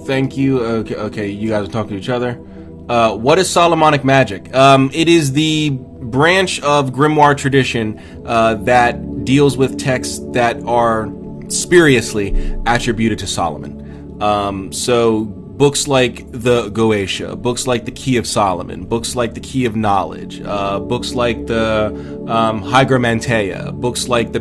Speaker 1: Thank you. Okay, you guys are talking to each other. What is Solomonic magic? It is the branch of grimoire tradition that deals with texts that are spuriously attributed to Solomon. So books like the Goetia, books like the Key of Solomon, books like the Key of Knowledge, books like the Hygromanteia, books like the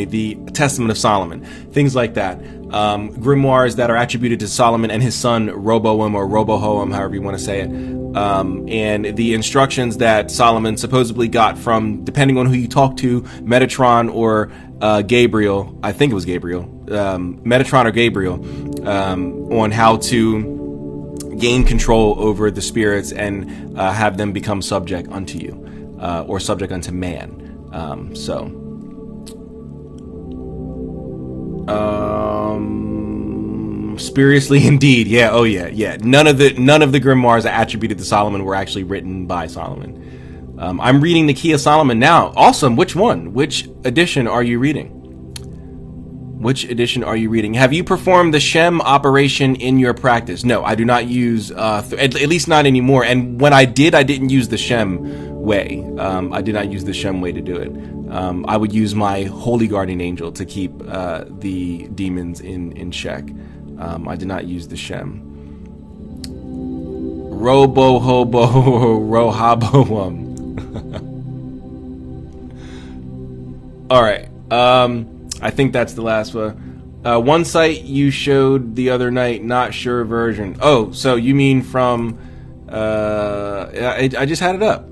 Speaker 1: the Testament of Solomon, things like that. Grimoires that are attributed to Solomon and his son Roboam or Robohoam, however you want to say it, and the instructions that Solomon supposedly got from, depending on who you talk to, Metatron or Gabriel. I think it was Gabriel, Metatron or Gabriel, on how to gain control over the spirits and have them become subject unto you, or subject unto man. Spuriously indeed. Yeah. Oh yeah. None of the grimoires that attributed to Solomon were actually written by Solomon. I'm reading the Key of Solomon now. Awesome. Which one? Which edition are you reading? Have you performed the Shem operation in your practice? No, I do not use, at least not anymore. And when I did, I didn't use the Shem way. I did not use the Shem way to do it. I would use my holy guardian angel to keep the demons in check. I did not use the Shem. Robo hobo rohaboum. All right. I think that's the last one. One site you showed the other night, not sure version. Oh, so you mean from? I just had it up.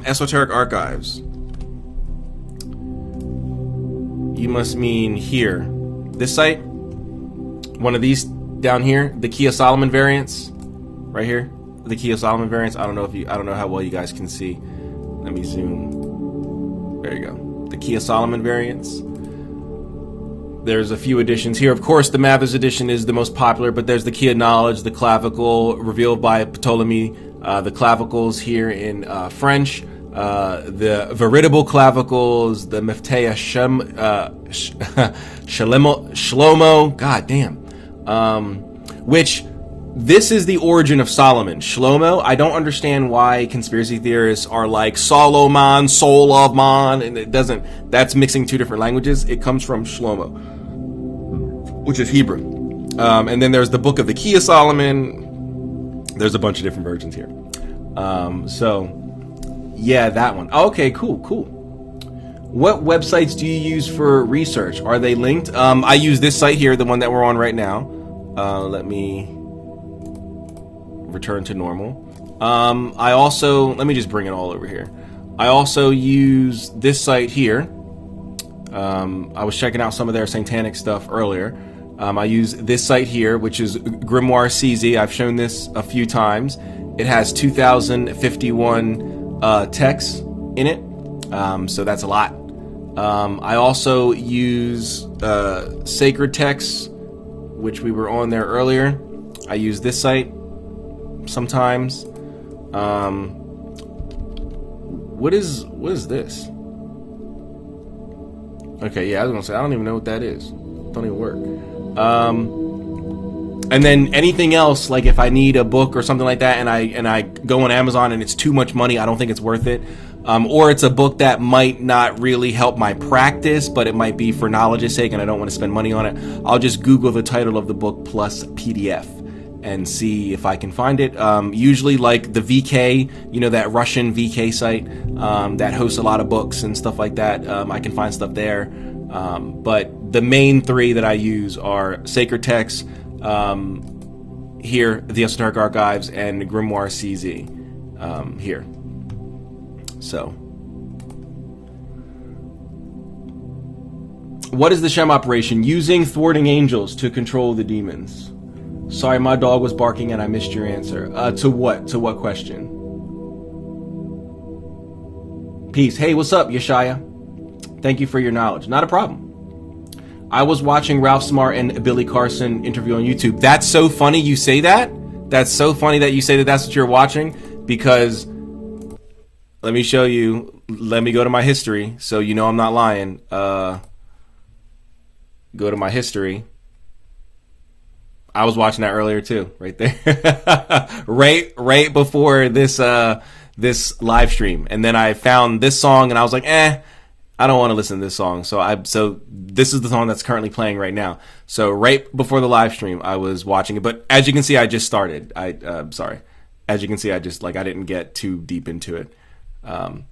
Speaker 1: Esoteric Archives. You must mean here. This site? One of these down here? The Key of Solomon variants? Right here? The Key of Solomon variants? I don't know how well you guys can see. Let me zoom. There you go. The Key of Solomon variants. There's a few editions here. Of course, the Mathers edition is the most popular, but there's the Key of Knowledge, the Clavicle, revealed by Ptolemy, the Clavicles here in French, the Veritable Clavicles, the Meftea Shlomo, god damn, which, this is the origin of Solomon. Shlomo, I don't understand why conspiracy theorists are like Solomon, soul of man, and it doesn't, that's mixing two different languages. It comes from Shlomo, which is Hebrew. And then there's the Book of the Key of Solomon. There's a bunch of different versions here. So, yeah, that one. Okay, cool. What websites do you use for research? Are they linked? I use this site here, the one that we're on right now. Let me return to normal. I also, let me just bring it all over here. I also use this site here. I was checking out some of their satanic stuff earlier. I use this site here, which is Grimoire CZ. I've shown this a few times. It has 2,051 texts in it, so that's a lot. I also use Sacred Texts, which we were on there earlier. I use this site. sometimes. What is this? Okay, yeah, I was gonna say I don't even know what that is. Don't even work. And then anything else, like if I need a book or something like that, and I go on Amazon and it's too much money, I don't think it's worth it. Or it's a book that might not really help my practice, but it might be for knowledge's sake, and I don't want to spend money on it. I'll just Google the title of the book plus PDF and see if I can find it. Usually like the VK, that Russian VK site that hosts a lot of books and stuff like that. I can find stuff there. But the main three that I use are Sacred Texts, here, the Esoteric Archives, and Grimoire CZ here. So, what is the Shem operation? Using thwarting angels to control the demons. Sorry, my dog was barking and I missed your answer. To what? To what question? Peace. Hey, what's up, Yeshaya? Thank you for your knowledge. Not a problem. I was watching Ralph Smart and Billy Carson interview on YouTube. That's so funny you say that. That's so funny that you say that that's what you're watching, because let me show you. Let me go to my history so you know I'm not lying. Go to my history. I was watching that earlier too, right there. right before this this live stream. And then I found this song and I was like, I don't want to listen to this song. So this is the song that's currently playing right now. So right before the live stream, I was watching it. But as you can see, I just started. Sorry. As you can see, I didn't get too deep into it. I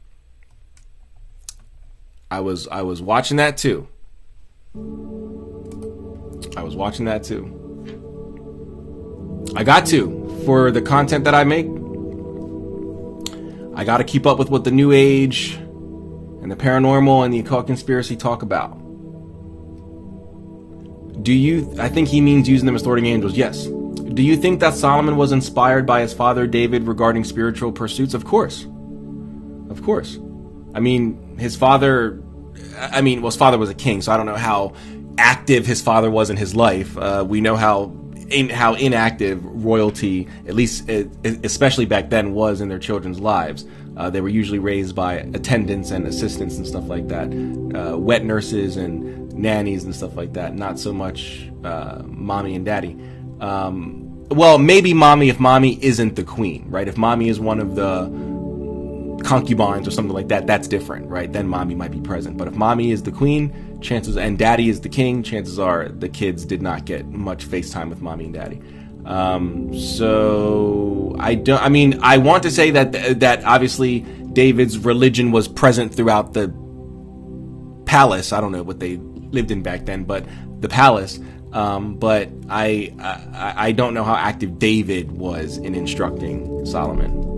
Speaker 1: was watching that too. I got to. For the content that I make, I got to keep up with what the New Age and the paranormal and the occult conspiracy talk about. I think he means using them as thwarting angels. Yes. Do you think that Solomon was inspired by his father David regarding spiritual pursuits? Of course. Of course. I mean, his father was a king, so I don't know how active his father was in his life. We know how inactive royalty, at least especially back then, was in their children's lives. They were usually raised by attendants and assistants and stuff like that, wet nurses and nannies and stuff like that. Not so much mommy and daddy. Well, maybe mommy if mommy isn't the queen, right? If mommy is one of the concubines or something like that, that's different, right? Then mommy might be present. But if mommy is the queen, and daddy is the king, chances are the kids did not get much FaceTime with mommy and daddy. So I want to say that obviously David's religion was present throughout the palace. I don't know what they lived in back then, but the palace. But I don't know how active David was in instructing Solomon.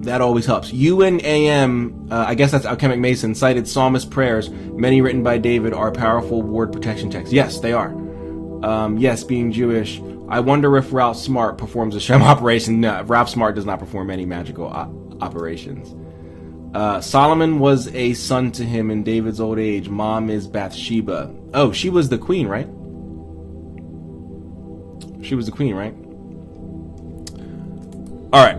Speaker 1: That always helps. UNAM, I guess that's Alchemic Mason, cited psalmist prayers, many written by David, are powerful ward protection texts. Yes, they are. Yes, being Jewish. I wonder if Ralph Smart performs a Shem operation. No, Ralph Smart does not perform any magical operations. Solomon was a son to him in David's old age. Mom is Bathsheba. Oh, she was the queen, right? She was the queen, right? All right.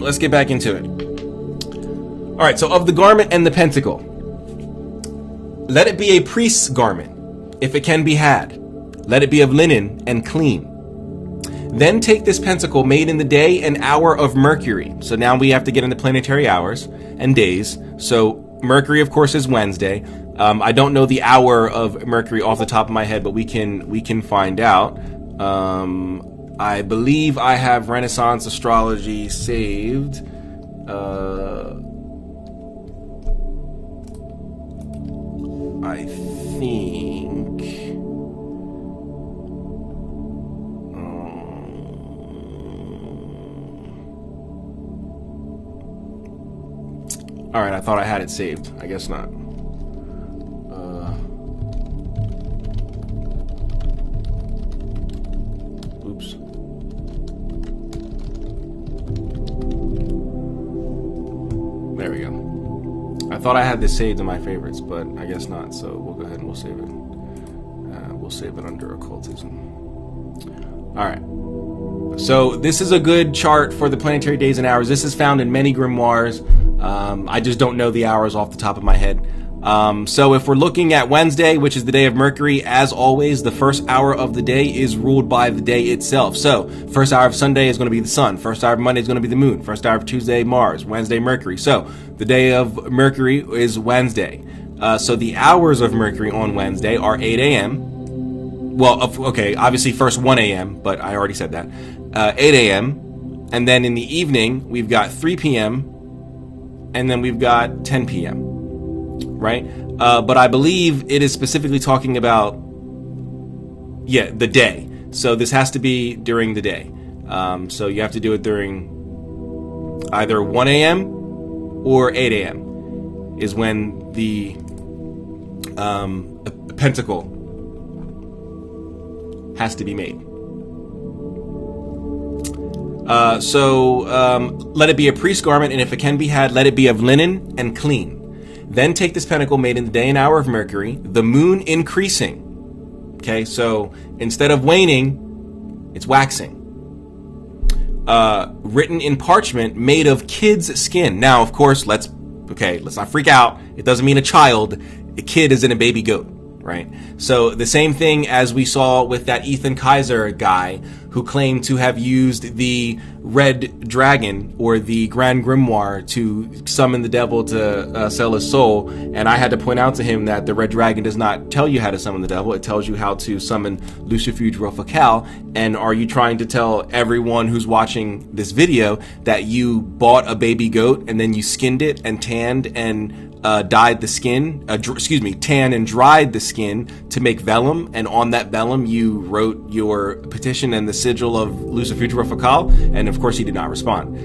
Speaker 1: Let's get back into it. All right. So of the garment and the pentacle, let it be a priest's garment, if it can be had. Let it be of linen and clean. Then take this pentacle made in the day and hour of Mercury. So now we have to get into planetary hours and days. So Mercury, of course, is Wednesday. I don't know the hour of Mercury off the top of my head, but we can find out. I believe I have Renaissance astrology saved. I think. All right, I thought I had it saved. I guess not. Oops. There we go. I thought I had this saved in my favorites, but I guess not. So we'll go ahead and we'll save it. will save it under occultism. All right. So this is a good chart for the planetary days and hours. This is found in many grimoires. I just don't know the hours off the top of my head. So if we're looking at Wednesday, which is the day of Mercury, as always, the first hour of the day is ruled by the day itself. So first hour of Sunday is going to be the sun. First hour of Monday is going to be the moon. First hour of Tuesday, Mars. Wednesday, Mercury. So the day of Mercury is Wednesday. So the hours of Mercury on Wednesday are 8 a.m. Well, okay, obviously first 1 a.m., but I already said that. 8 a.m. And then in the evening, we've got 3 p.m. And then we've got 10 p.m. Right? But I believe it is specifically talking about, the day. So this has to be during the day. So you have to do it during either 1 a.m. or 8 a.m. is when the pentacle has to be made. Let it be a priest garment, and if it can be had, let it be of linen and clean. Then take this pentacle made in the day and hour of Mercury, the moon increasing. Okay, so instead of waning, it's waxing. Written in parchment made of kid's skin. Now, of course, let's not freak out. It doesn't mean a child. A kid isn't a baby goat, right? So the same thing as we saw with that Ethan Kaiser guy who claimed to have used the red dragon or the Grand Grimoire to summon the devil to sell his soul. And I had to point out to him that the red dragon does not tell you how to summon the devil. It tells you how to summon Lucifuge Rofacal. And are you trying to tell everyone who's watching this video that you bought a baby goat and then you skinned it and tanned and dyed the skin, tanned and dried the skin to make vellum, and on that vellum you wrote your petition and the sigil of Lucifuge Rofacal? And of course he did not respond.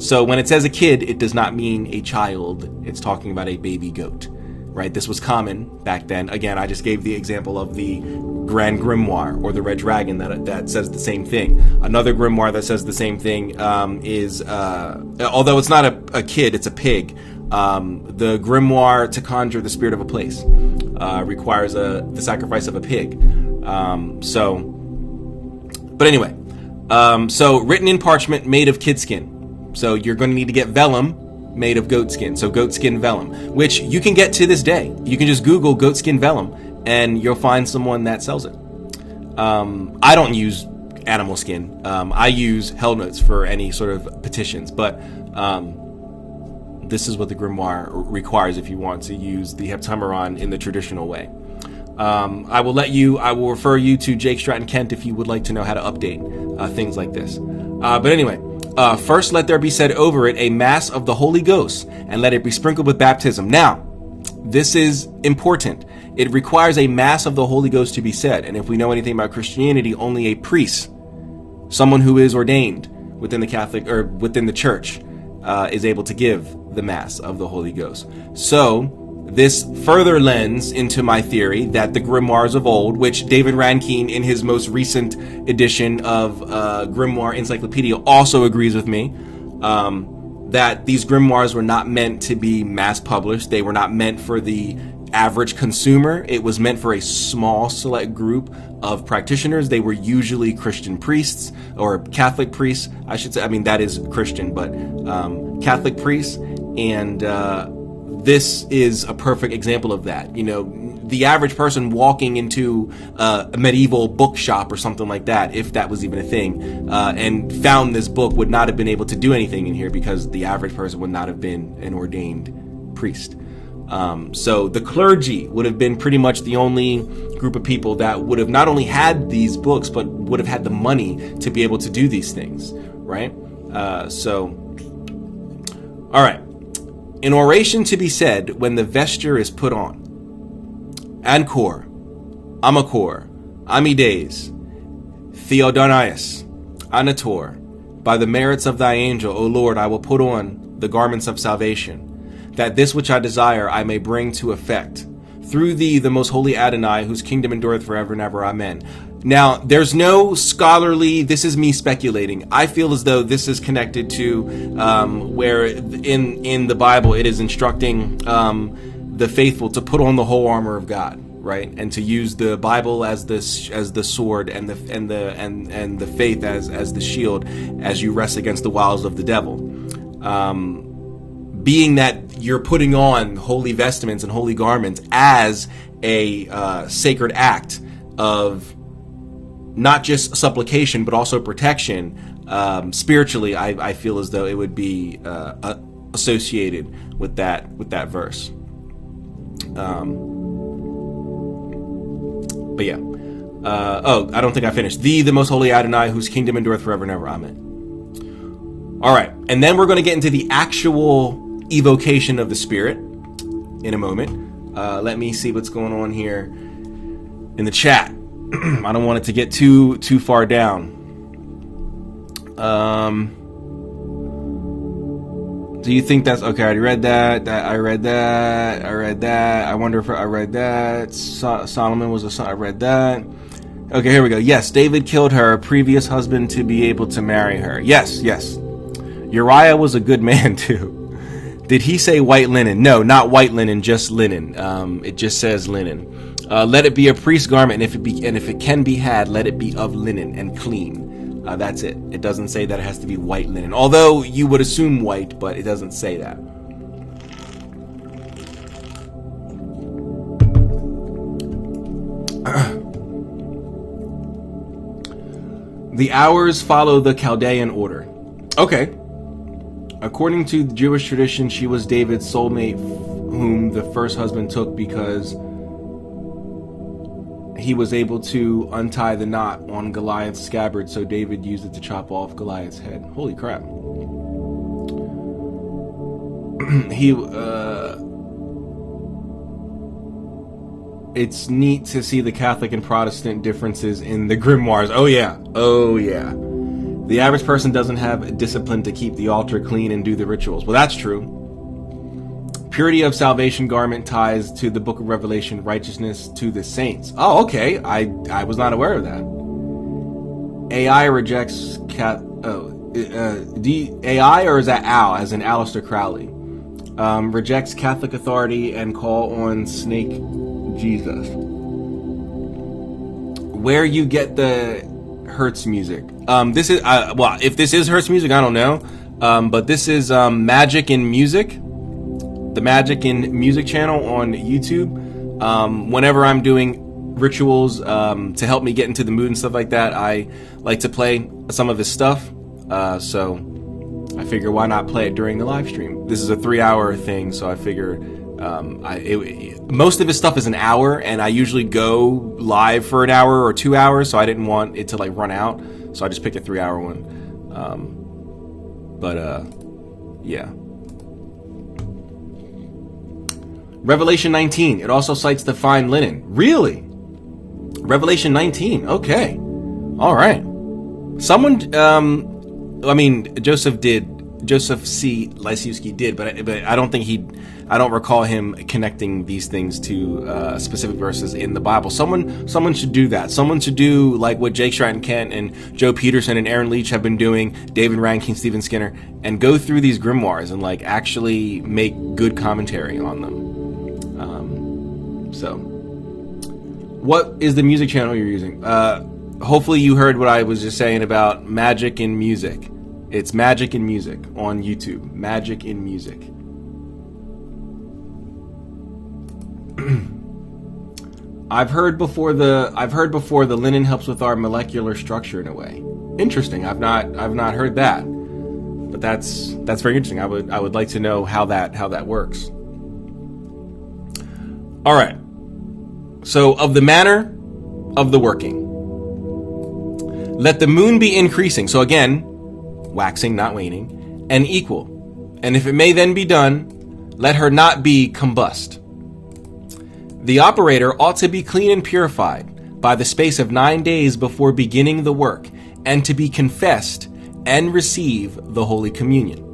Speaker 1: So when it says a kid, it does not mean a child. It's talking about a baby goat, right? This was common back then. Again, I just gave the example of the Grand Grimoire or the Red Dragon that says the same thing. Another grimoire that says the same thing is, although it's not a kid, it's a pig. The grimoire to conjure the spirit of a place requires the sacrifice of a pig. But anyway, so written in parchment made of kid skin. So you're going to need to get vellum made of goat skin. So goat skin vellum, which you can get to this day. You can just Google goat skin vellum and you'll find someone that sells it. I don't use animal skin. I use Hell Notes for any sort of petitions, but this is what the grimoire requires if you want to use the Heptameron in the traditional way. I will refer you to Jake Stratton Kent if you would like to know how to update things like this. But anyway, first let there be said over it a mass of the Holy Ghost, and let it be sprinkled with baptism. Now, this is important. It requires a mass of the Holy Ghost to be said, and if we know anything about Christianity, only a priest, someone who is ordained within the Catholic or within the Church, is able to give the Mass of the Holy Ghost. So this further lends into my theory that the grimoires of old, which David Rankine in his most recent edition of Grimoire Encyclopedia also agrees with me, that these grimoires were not meant to be mass published. They were not meant for the average consumer. It was meant for a small select group of practitioners. They were usually Christian priests or Catholic priests, I should say. I mean, that is Christian, but Catholic priests. And this is a perfect example of that. You know, the average person walking into a medieval bookshop or something like that, if that was even a thing, and found this book, would not have been able to do anything in here because the average person would not have been an ordained priest. So the clergy would have been pretty much the only group of people that would have not only had these books, but would have had the money to be able to do these things, right? All right. An oration to be said when the vesture is put on. Ancor, Amacor, Amides, Theodonius, Anator, by the merits of thy angel, O Lord, I will put on the garments of salvation, that this which I desire I may bring to effect. Through thee, the most holy Adonai, whose kingdom endureth forever and ever. Amen. Now, there's no scholarly, this is me speculating. I feel as though this is connected to where in the Bible it is instructing the faithful to put on the whole armor of God. right? And to use the Bible as the sword and the faith as the shield as you wrestle against the wiles of the devil. Being that you're putting on holy vestments and holy garments as a sacred act of not just supplication but also protection, spiritually, I feel as though it would be associated with that verse. But yeah. I don't think I finished. The most holy Adonai, whose kingdom endureth forever and ever. Amen. All right. And then we're going to get into the actual evocation of the Spirit in a moment. Let me see what's going on here in the chat. I don't want it to get too far down. Do you think that's okay? I already read that. I read that. I wonder if I read that. Solomon was a son. I read that. Okay, here we go. Yes, David killed her previous husband to be able to marry her. Yes. Uriah was a good man too. Did he say white linen? No, not white linen, just linen. It just says linen. Let it be a priest's garment, and if it can be had, let it be of linen and clean. That's it. It doesn't say that it has to be white linen. Although you would assume white, but it doesn't say that. The hours follow the Chaldean order. Okay. According to Jewish tradition, she was David's soulmate, whom the first husband took because he was able to untie the knot on Goliath's scabbard, so David used it to chop off Goliath's head. Holy crap. It's neat to see the Catholic and Protestant differences in the grimoires. Oh yeah. The average person doesn't have discipline to keep the altar clean and do the rituals. Well, that's true. Purity of salvation garment ties to the book of Revelation, righteousness to the saints. Oh, okay. I was not aware of that. AI rejects AI, or is that Al, as in Aleister Crowley? Rejects Catholic authority and call on Snake Jesus. Where you get the Hertz music? This is if this is Hertz music, I don't know. But this is Magic in Music. The Magic in Music channel on YouTube. Whenever I'm doing rituals to help me get into the mood and stuff like that, I like to play some of his stuff. So I figure why not play it during the live stream? This is a 3-hour thing, so I figure most of his stuff is an hour, and I usually go live for an hour or 2 hours, so I didn't want it to like run out, so I just picked a 3-hour one. Yeah. Revelation 19. It also cites the fine linen. Really? Revelation 19. Okay. All right. Someone, Joseph C. Lysiewski did, but I don't think I don't recall him connecting these things to specific verses in the Bible. Someone should do that. Someone should do like what Jake Stratton-Kent and Joe Peterson and Aaron Leach have been doing, David Rankin, Stephen Skinner, and go through these grimoires and like actually make good commentary on them. So, what is the music channel you're using? Hopefully you heard what I was just saying about Magic in Music. It's Magic in Music on YouTube. Magic in Music. I've heard before the linen helps with our molecular structure in a way. Interesting. I've not heard that. But that's very interesting. I would like to know how that works. All right. So, of the manner of the working. Let the moon be increasing. So again, waxing, not waning, and equal. And if it may then be done, let her not be combust. The operator ought to be clean and purified by the space of 9 days before beginning the work, and to be confessed and receive the Holy Communion.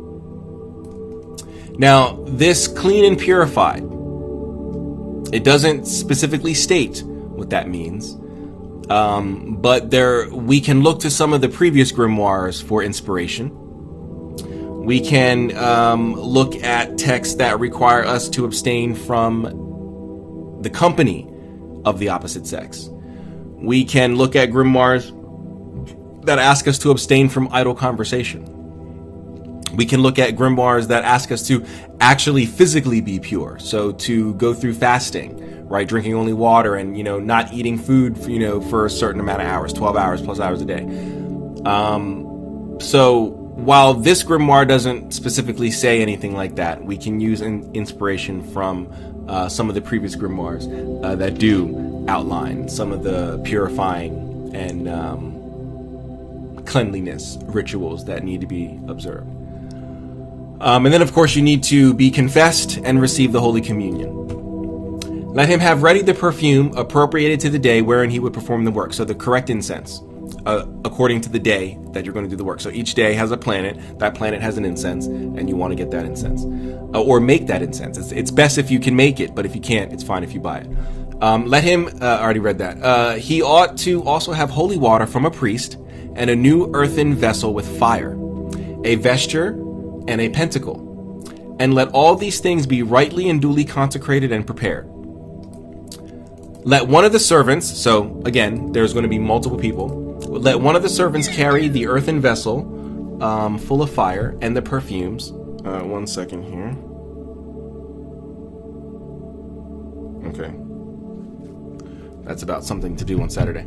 Speaker 1: Now, this clean and purified, it doesn't specifically state what that means, but we can look to some of the previous grimoires for inspiration. We can look at texts that require us to abstain from the company of the opposite sex. We can look at grimoires that ask us to abstain from idle conversation. We can look at grimoires that ask us to actually physically be pure. So to go through fasting, right? Drinking only water and, not eating food, for a certain amount of hours, 12 hours plus hours a day. So while this grimoire doesn't specifically say anything like that, we can use inspiration from some of the previous grimoires that do outline some of the purifying and cleanliness rituals that need to be observed. And then, of course, you need to be confessed and receive the Holy Communion. Let him have ready the perfume appropriated to the day wherein he would perform the work. So the correct incense, according to the day that you're going to do the work. So each day has a planet. That planet has an incense, and you want to get that incense. Or make that incense. It's best if you can make it, but if you can't, it's fine if you buy it. Let him, I already read that. He ought to also have holy water from a priest and a new earthen vessel with fire, a vesture, and a pentacle. And let all these things be rightly and duly consecrated and prepared. Let one of the servants, so again, there's going to be multiple people. Let one of the servants carry the earthen vessel full of fire and the perfumes. 1 second here. Okay. That's about something to do on Saturday.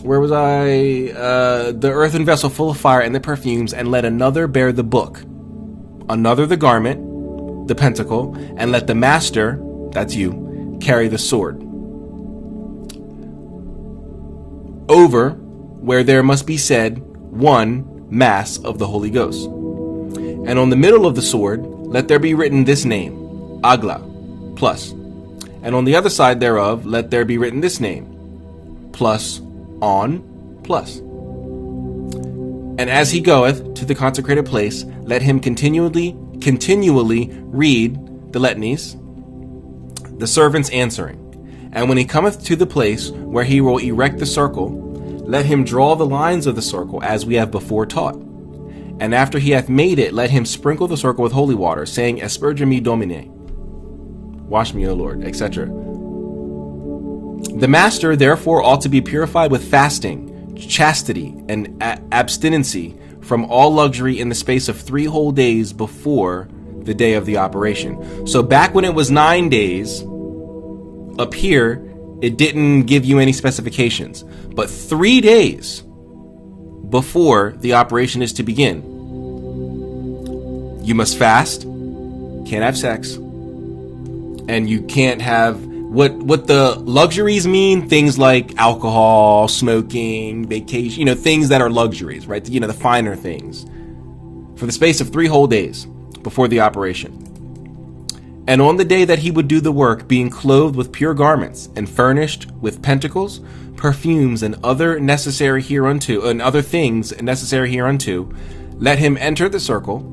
Speaker 1: Where was I? The earthen vessel full of fire and the perfumes, and let another bear the book, another the garment, the pentacle, and let the master, that's you, carry the sword. Over where there must be said one mass of the Holy Ghost. And on the middle of the sword, let there be written this name, Agla, plus. And on the other side thereof, let there be written this name, plus, on, plus. And as he goeth to the consecrated place, let him continually read the litanies, the servants answering. And when he cometh to the place where he will erect the circle, let him draw the lines of the circle as we have before taught. And after he hath made it, let him sprinkle the circle with holy water, saying, Asperge me Domine, wash me, O Lord, etc. The master therefore ought to be purified with fasting, chastity, and abstinency from all luxury in the space of 3 whole days before the day of the operation. So back when it was 9 days, up here, it didn't give you any specifications. But 3 days before the operation is to begin, you must fast, can't have sex, and you can't have what the luxuries mean, things like alcohol, smoking, vacation, things that are luxuries, right? The finer things, for the space of 3 whole days before the operation. And on the day that he would do the work, being clothed with pure garments and furnished with pentacles, perfumes, and other things necessary hereunto, let him enter the circle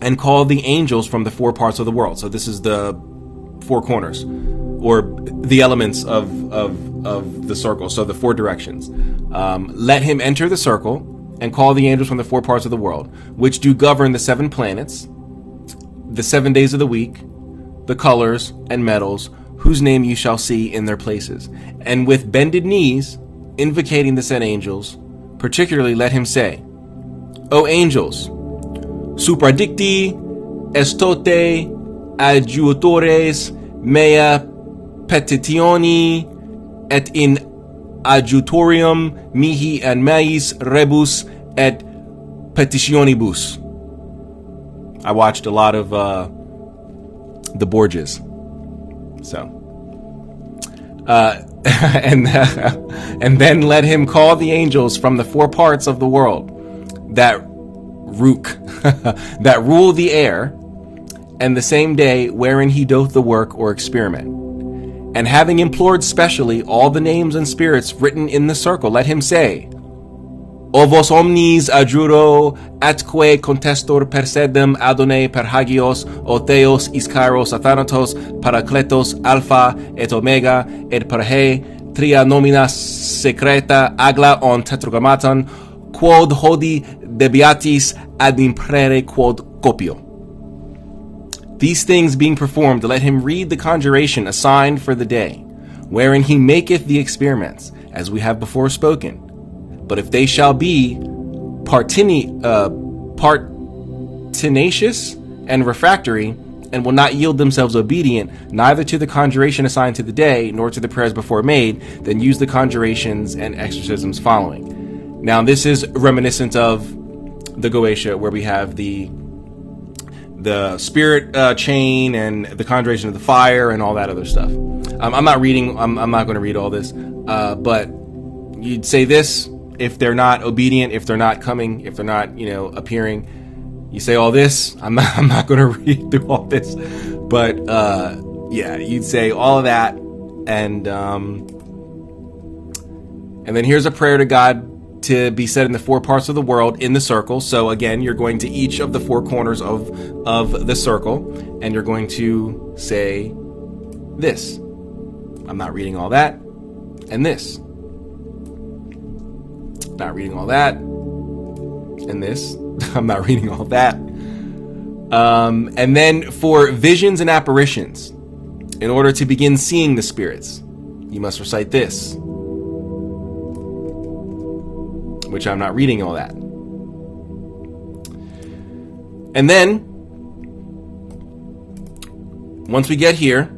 Speaker 1: and call the angels from the 4 parts of the world. So this is the 4 corners, or the elements of the circle, so the 4 directions. Let him enter the circle and call the angels from the 4 parts of the world, which do govern the 7 planets, the 7 days of the week, the colors and metals, whose name you shall see in their places. And with bended knees, invocating the said angels, particularly let him say, O angels, supradicti estote adjutores mea petitioni, et in adjutorium mihi and meis rebus et petitionibus. I watched a lot of the Borgias, so and then let him call the angels from the 4 parts of the world that that rule the air, and the same day wherein he doth the work or experiment. And having implored specially all the names and spirits written in the circle, let him say, O vos omnis adjuro atque contestor persedem adone per hagios, o theos iskairos athanatos parakletos alpha et omega et per he tria nomina secreta agla on tetragrammaton quod hodi debiatis ad imprere quod copio. These things being performed, let him read the conjuration assigned for the day, wherein he maketh the experiments, as we have before spoken. But if they shall be pertinacious and refractory, and will not yield themselves obedient, neither to the conjuration assigned to the day, nor to the prayers before made, then use the conjurations and exorcisms following. Now, this is reminiscent of the Goetia, where we have the spirit chain and the conjuration of the fire and all that other stuff. I'm not reading. I'm not going to read all this. But you'd say this if they're not obedient, if they're not coming, if they're not, appearing. You say all this. I'm not going to read through all this, but yeah, you'd say all of that, and then here's a prayer to God to be said in the 4 parts of the world in the circle. So again, you're going to each of the 4 corners of the circle, and you're going to say this. I'm not reading all that, and this. Not reading all that, and this. I'm not reading all that. And then for visions and apparitions, in order to begin seeing the spirits, you must recite this, which I'm not reading all that. And then, once we get here,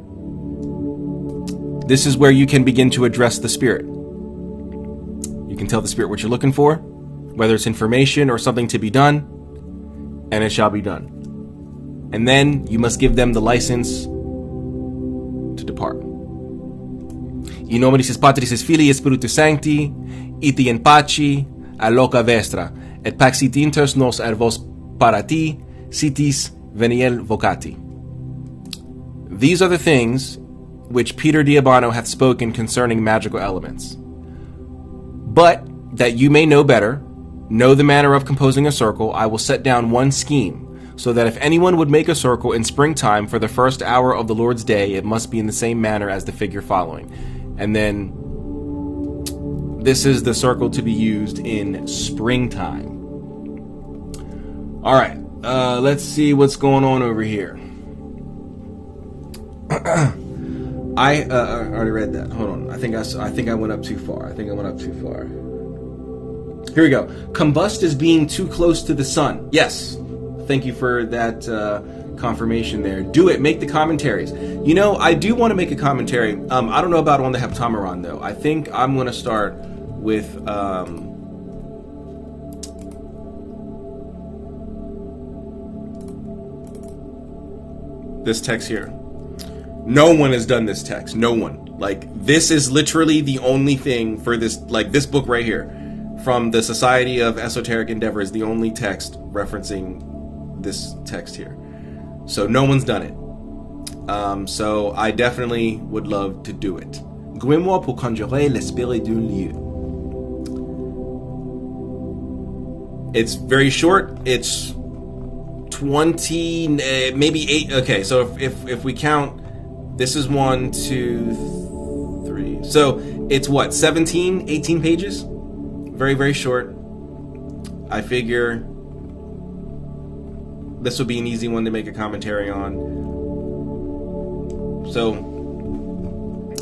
Speaker 1: this is where you can begin to address the spirit. You can tell the spirit what you're looking for, whether it's information or something to be done, and it shall be done. And then you must give them the license to depart. In nominis Patris et Filii et Spiritus Sancti, iti in pace a loca vestra, et pax sit inter nos et vos parati, sitis veniel vocati. These are the things which Peter Diabano hath spoken concerning magical elements. But that you may know better, know the manner of composing a circle, I will set down one scheme, so that if anyone would make a circle in springtime for the first hour of the Lord's day, it must be in the same manner as the figure following. And then this is the circle to be used in springtime. All right, let's see what's going on over here. I already read that. Hold on. I think I went up too far. Here we go. Combust as being too close to the sun. Yes. Thank you for that confirmation there. Do it. Make the commentaries. I do want to make a commentary. I don't know about on the Heptameron, though. I think I'm going to start with this text here. No one has done this text. No one. This is literally the only thing for this, this book right here. From the Society of Esoteric Endeavor is the only text referencing this text here. So no one's done it. So I definitely would love to do it. Grimoire pour conjurer l'esprit d'un lieu. It's very short. It's 20, maybe 8. Okay, so if we count, this is 1, 2, 3. So it's what, 17, 18 pages? Very, very short. I figure this will be an easy one to make a commentary on. So,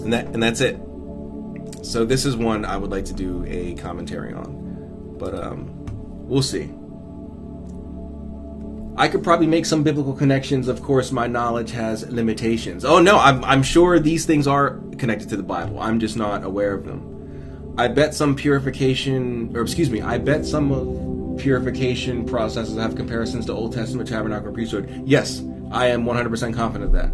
Speaker 1: and that's it. So this is one I would like to do a commentary on, but we'll see. I could probably make some biblical connections. Of course, my knowledge has limitations. Oh no, I'm sure these things are connected to the Bible. I'm just not aware of them. I bet some purification processes have comparisons to Old Testament tabernacle priesthood. Yes, I am 100% confident of that.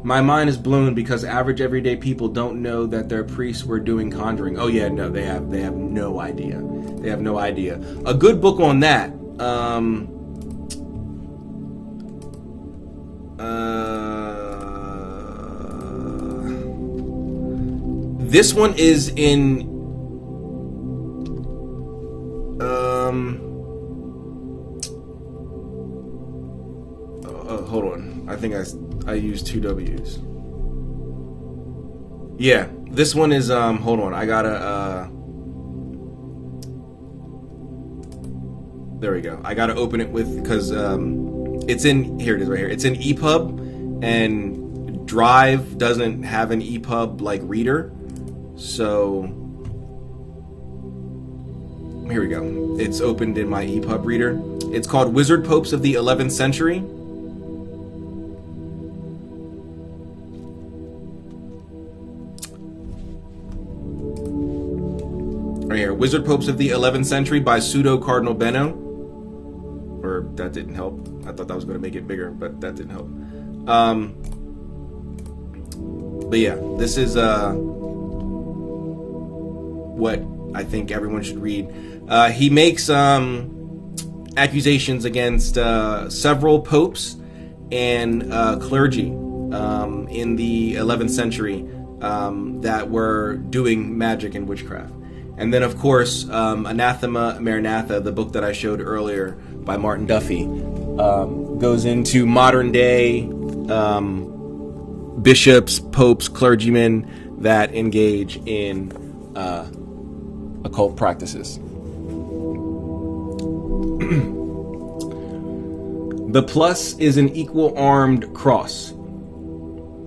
Speaker 1: My mind is blown because average everyday people don't know that their priests were doing conjuring. Oh yeah, no, they have no idea. They have no idea. A good book on that. This one is in hold on. I think I used 2 W's. Yeah, this one is hold on. I gotta there we go. I gotta open it with because it's in here. It is right here. It's in EPUB, and Drive doesn't have an EPUB like reader, so here we go. It's opened in my EPUB reader. It's called Wizard Popes of the 11th Century. Right here, Wizard Popes of the 11th Century by Pseudo Cardinal Benno. Or that didn't help. I thought that was going to make it bigger, but that didn't help. But yeah, this is what I think everyone should read. He makes accusations against several popes and clergy in the 11th century that were doing magic and witchcraft. And then, of course, Anathema Maranatha, the book that I showed earlier by Martin Duffy, goes into modern day bishops, popes, clergymen that engage in occult practices. The plus is an equal armed cross.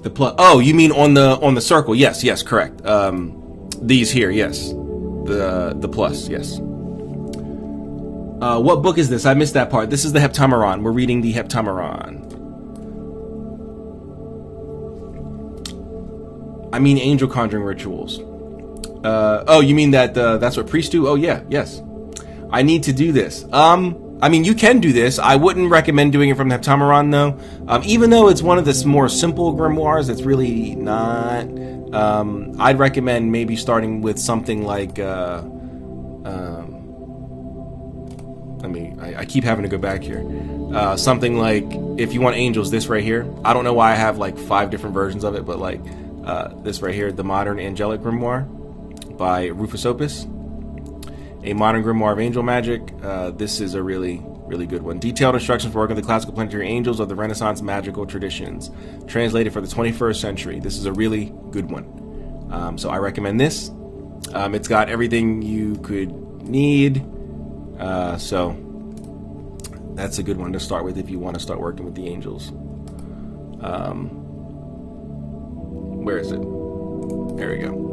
Speaker 1: The plus. Oh, you mean on the circle? Yes, correct. These here, yes. The plus, yes. What book is this? I missed that part. This is the Heptameron. We're reading the Heptameron. I mean angel conjuring rituals. Oh, you mean that's what priests do? Oh, yeah, yes. I need to do this. I mean, you can do this. I wouldn't recommend doing it from the Heptameron, though. Even though it's one of the more simple grimoires, it's really not. I'd recommend maybe starting with something like... I keep having to go back here. Something like, if you want angels, this right here. I don't know why I have like 5 different versions of it, but like this right here, The Modern Angelic Grimoire by Rufus Opus. A modern grimoire of angel magic. This is a really, really good one. Detailed instructions for working with the classical planetary angels of the Renaissance magical traditions. Translated for the 21st century. This is a really good one. So I recommend this. It's got everything you could need. So that's a good one to start with if you want to start working with the angels. Where is it? There we go.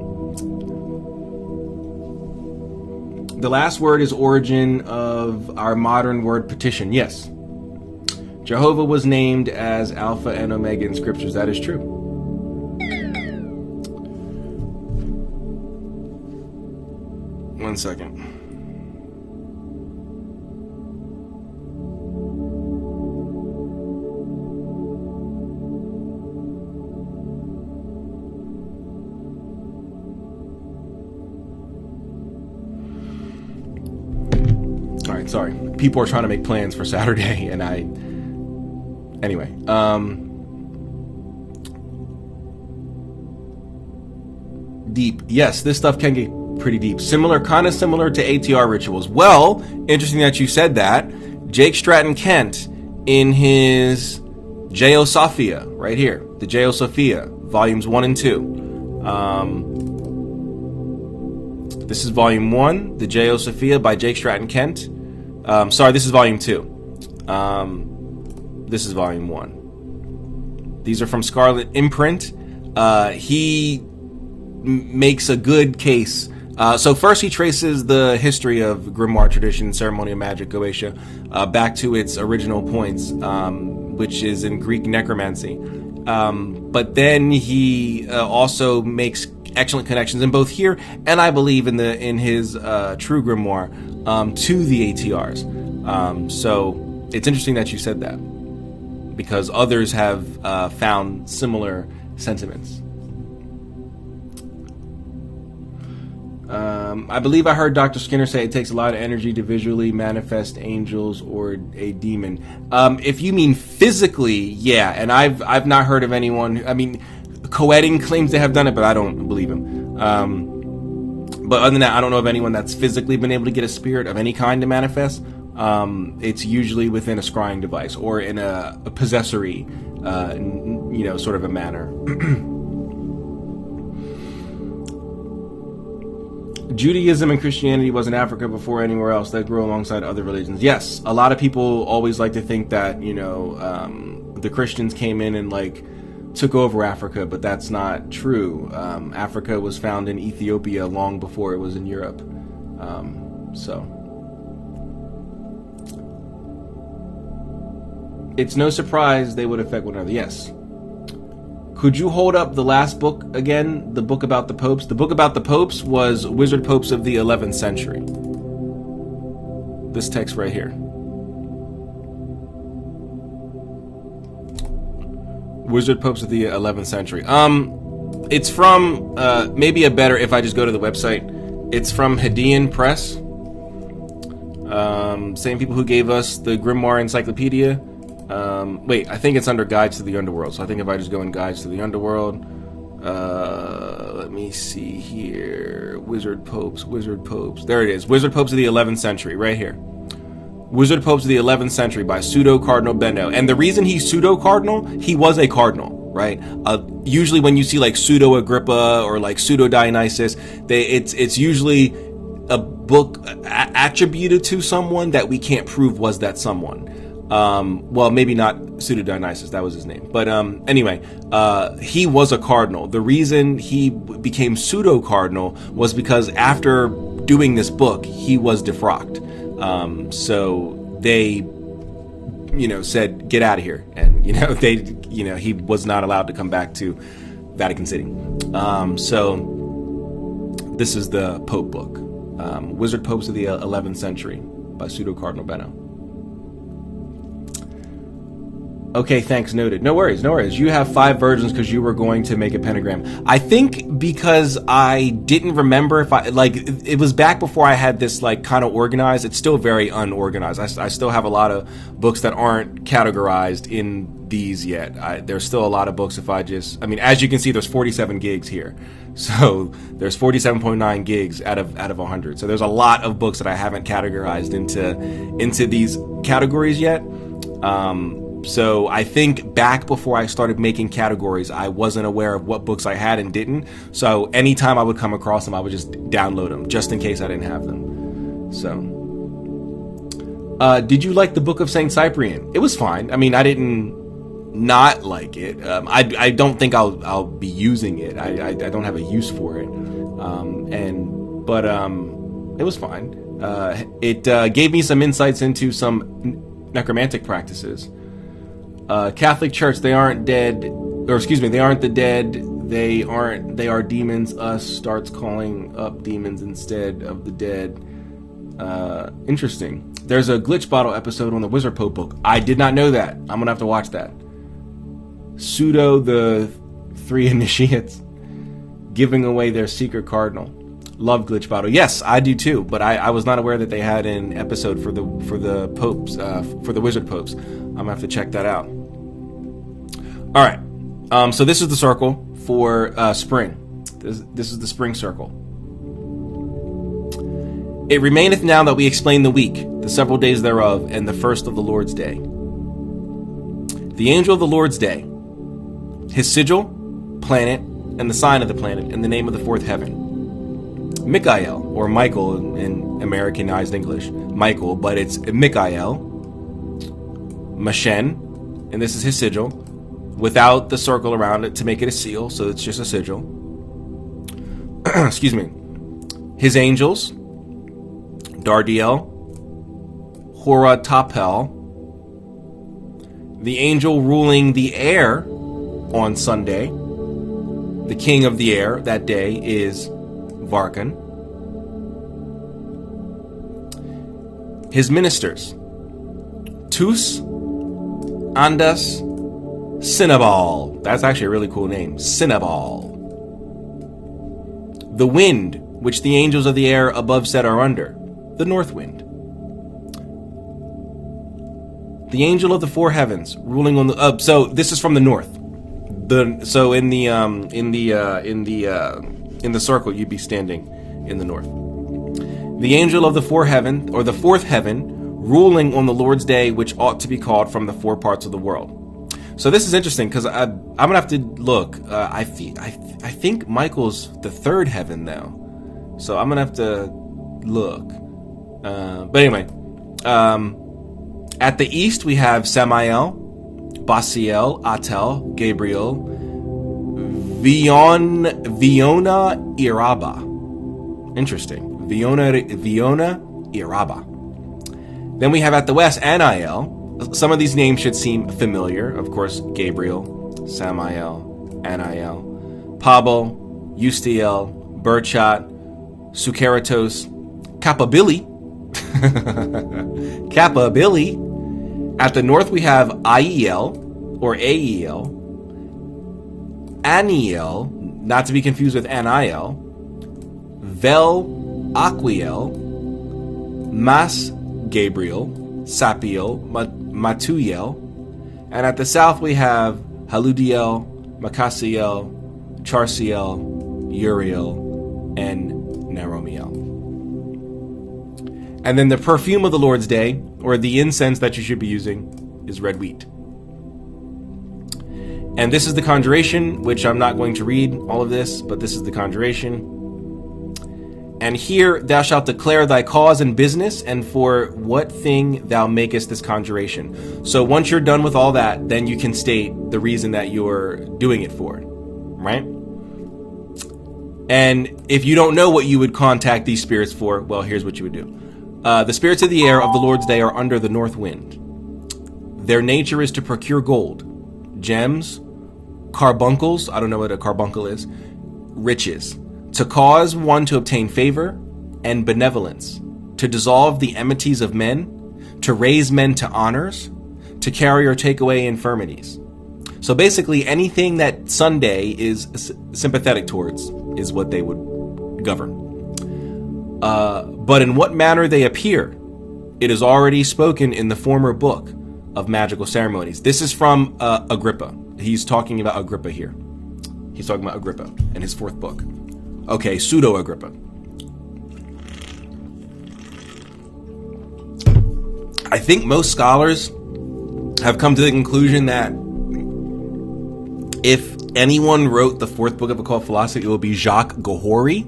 Speaker 1: The last word is origin of our modern word petition. Yes. Jehovah was named as Alpha and Omega in scriptures. That is true. One second. Sorry, people are trying to make plans for Saturday, and anyway. Deep. Yes, this stuff can get pretty deep. Kind of similar to ATR rituals. Well, interesting that you said that. Jake Stratton Kent, in his Geo Sophia, right here, the Geo Sophia, volumes 1 and 2. This is volume 1, the Geo Sophia by Jake Stratton Kent. Sorry, this is volume 2. This is volume 1. These are from Scarlet Imprint. He makes a good case. So first he traces the history of grimoire tradition, ceremonial magic, Goetia, back to its original points, which is in Greek necromancy. But then he also makes excellent connections in both here and I believe in his true grimoire to the ATRs. So it's interesting that you said that, because others have found similar sentiments. I believe I heard Dr. Skinner say it takes a lot of energy to visually manifest angels or a demon. If you mean physically, yeah, and I've not heard of anyone. I mean, Coedding claims to have done it, but I don't believe him. But other than that, I don't know of anyone that's physically been able to get a spirit of any kind to manifest. It's usually within a scrying device or in a possessory, sort of a manner. Judaism and Christianity was in Africa before anywhere else. That grew alongside other religions. Yes, a lot of people always like to think that, the Christians came in and took over Africa, but that's not true. Africa was found in Ethiopia long before it was in Europe. So it's no surprise they would affect one another. Yes. Could you hold up the last book again? The book about the popes? The book about the popes was Wizard Popes of the 11th century. This text right here. Wizard Popes of the 11th century. It's from, maybe a better, if I just go to the website, it's from Hadean Press. Same people who gave us the Grimoire Encyclopedia. Wait, I think it's under Guides to the Underworld. So I think if I just go in Guides to the Underworld, let me see here. Wizard Popes. There it is. Wizard Popes of the 11th century, right here. Wizard Popes of the 11th century by Pseudo Cardinal Bendo. And the reason he's Pseudo Cardinal, he was a cardinal, right? Usually when you see like Pseudo Agrippa or like Pseudo Dionysius, it's usually a book attributed to someone that we can't prove was that someone. Well, maybe not Pseudo Dionysius, that was his name. But anyway, he was a cardinal. The reason he became Pseudo Cardinal was because after doing this book, he was defrocked. So they, said, get out of here. And, he was not allowed to come back to Vatican City. So this is the Pope book, Wizard Popes of the 11th century by Pseudo Cardinal Beno. Okay, thanks, noted. No worries. You have 5 versions because you were going to make a pentagram. I think because I didn't remember if it was back before I had this kind of organized. It's still very unorganized. I still have a lot of books that aren't categorized in these yet. There's still a lot of books as you can see, there's 47 gigs here. So there's 47.9 gigs out of 100. So there's a lot of books that I haven't categorized into these categories yet. So I think back before I started making categories, I wasn't aware of what books I had and didn't. So anytime I would come across them, I would just download them just in case I didn't have them. So, did you like the Book of Saint Cyprian? It was fine. I mean, I didn't not like it. I don't think I'll be using it. I don't have a use for it. But it was fine. It gave me some insights into some necromantic practices. Catholic Church, they aren't dead, they aren't the dead, they are demons, us starts calling up demons instead of the dead. Interesting. There's a Glitch Bottle episode on the Wizard Pope book. I did not know that. I'm gonna have to watch that. Pseudo the 3 initiates giving away their secret cardinal. Love Glitch Bottle. Yes, I do too, but I was not aware that they had an episode for the popes, for the Wizard Popes. I'm gonna have to check that out. All right. So this is the circle for spring. This is the spring circle. It remaineth now that we explain the week, the several days thereof, and the first of the Lord's day. The angel of the Lord's day, his sigil, planet, and the sign of the planet, and the name of the 4th heaven. Michael, or Michael in Americanized English. Michael, but it's Michael. Mashen, and this is his sigil, without the circle around it to make it a seal, so it's just a sigil. Excuse me. His angels, Dardiel, Horatapel, the angel ruling the air on Sunday, the king of the air that day is Varkan. His ministers, Tus, Andas, Cinnabal. That's actually a really cool name. Cinnabal. The wind, which the angels of the air above said are under, the north wind. The angel of the 4 heavens, ruling on the. So this is from the north. So in the circle, you'd be standing in the north. The angel of the 4 heaven, or the 4th heaven, ruling on the Lord's day, which ought to be called from the 4 parts of the world. So this is interesting because I'm gonna have to look. I think Michael's the 3rd heaven now, so I'm gonna have to look. But anyway, at the east we have Samael, Basiel, Atel, Gabriel, Viona Iraba. Interesting. Viona Iraba. Then we have at the west Anael. Some of these names should seem familiar. Of course, Gabriel, Samael, Anael, Pablo, Ustiel, Burchat, Sukaratos, Kapabili. Kapabili. At the north we have Aiel or Aiel, Aniel, not to be confused with Aniel, Vel Aquiel, Mas Gabriel, Sapiel, Matuyel, and at the south we have Haludiel, Makasiel, Charsiel, Uriel, and Naromiel. And then the perfume of the Lord's day, or the incense that you should be using, is red wheat. And this is the conjuration, which I'm not going to read all of this, but this is the conjuration. And here thou shalt declare thy cause and business, and for what thing thou makest this conjuration. So once you're done with all that, then you can state the reason that you're doing it for, right? And if you don't know what you would contact these spirits for, well, here's what you would do. The spirits of the air of the Lord's day are under the north wind. Their nature is to procure gold, gems, carbuncles, I don't know what a carbuncle is, riches, to cause one to obtain favor and benevolence, to dissolve the enmities of men, to raise men to honors, to carry or take away infirmities. So basically anything that Sunday is sympathetic towards is what they would govern. But in what manner they appear, it is already spoken in the former book of magical ceremonies. This is from Agrippa. He's talking about Agrippa here. He's talking about Agrippa in his fourth book. Okay, pseudo-Agrippa. I think most scholars have come to the conclusion that if anyone wrote the fourth book of occult philosophy, it will be Jacques Gohori.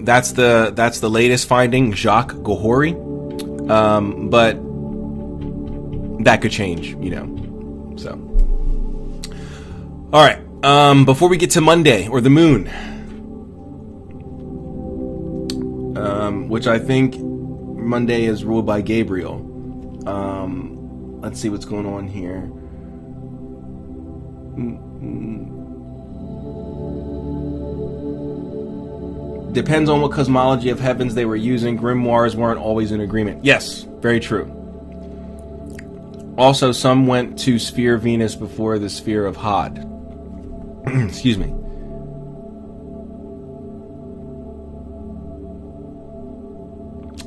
Speaker 1: That's the latest finding, Jacques Gohori. But that could change, you know. So, all right. Before we get to Monday or the moon, which I think Monday is ruled by Gabriel. Let's see what's going on here. Depends on what cosmology of heavens they were using. Grimoires weren't always in agreement. Yes, very true. Also, some went to sphere Venus before the sphere of Hod. Excuse me.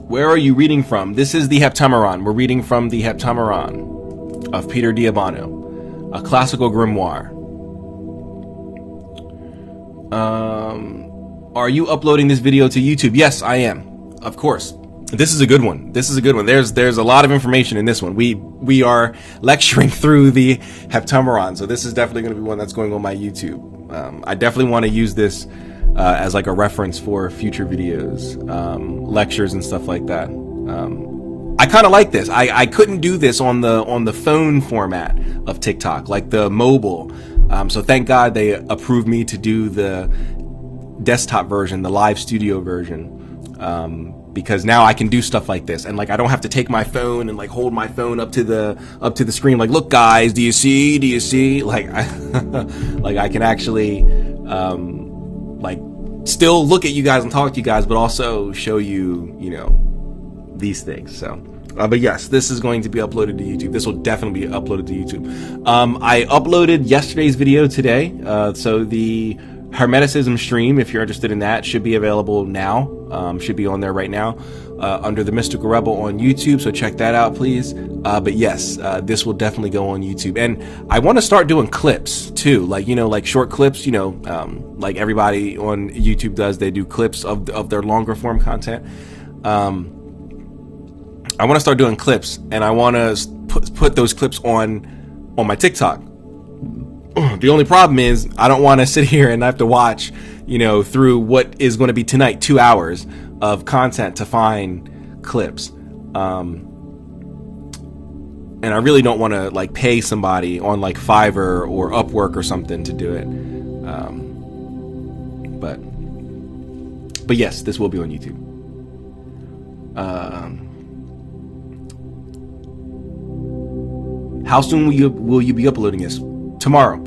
Speaker 1: Where are you reading from? This is the Heptameron. We're reading from the Heptameron of Peter Diabano, a classical grimoire. Are you uploading this video to YouTube? Yes, I am. Of course. This is a good one. This is a good one. There's a lot of information in this one. We are lecturing through the Heptameron, so this is definitely going to be one that's going on my YouTube. I definitely want to use this as like a reference for future videos, lectures and stuff like that. I kind of like this. I couldn't do this on the phone format of TikTok, like the mobile. So thank God they approved me to do the desktop version, the live studio version. Because now I can do stuff like this, and like I don't have to take my phone and like hold my phone up to the screen. Like, look, guys, do you see? Like, like I can actually like still look at you guys and talk to you guys, but also show you, you know, these things. So, but yes, this is going to be uploaded to YouTube. This will definitely be uploaded to YouTube. I uploaded yesterday's video today, so the Hermeticism stream, if you're interested in that, should be available now. Should be on there right now under the Mystical Rebel on YouTube, so check that out, please. But yes, this will definitely go on YouTube, and I want to start doing clips too, like, you know, like short clips, you know, like everybody on YouTube does. They do clips of their longer form content. I want to start doing clips, and I want to put those clips on my TikTok. The only problem is I don't want to sit here and I have to watch, you know, through what is going to be tonight 2 hours of content to find clips. and I really don't want to like pay somebody on like Fiverr or Upwork or something to do it. But yes, this will be on YouTube. How soon will you be uploading this? Tomorrow.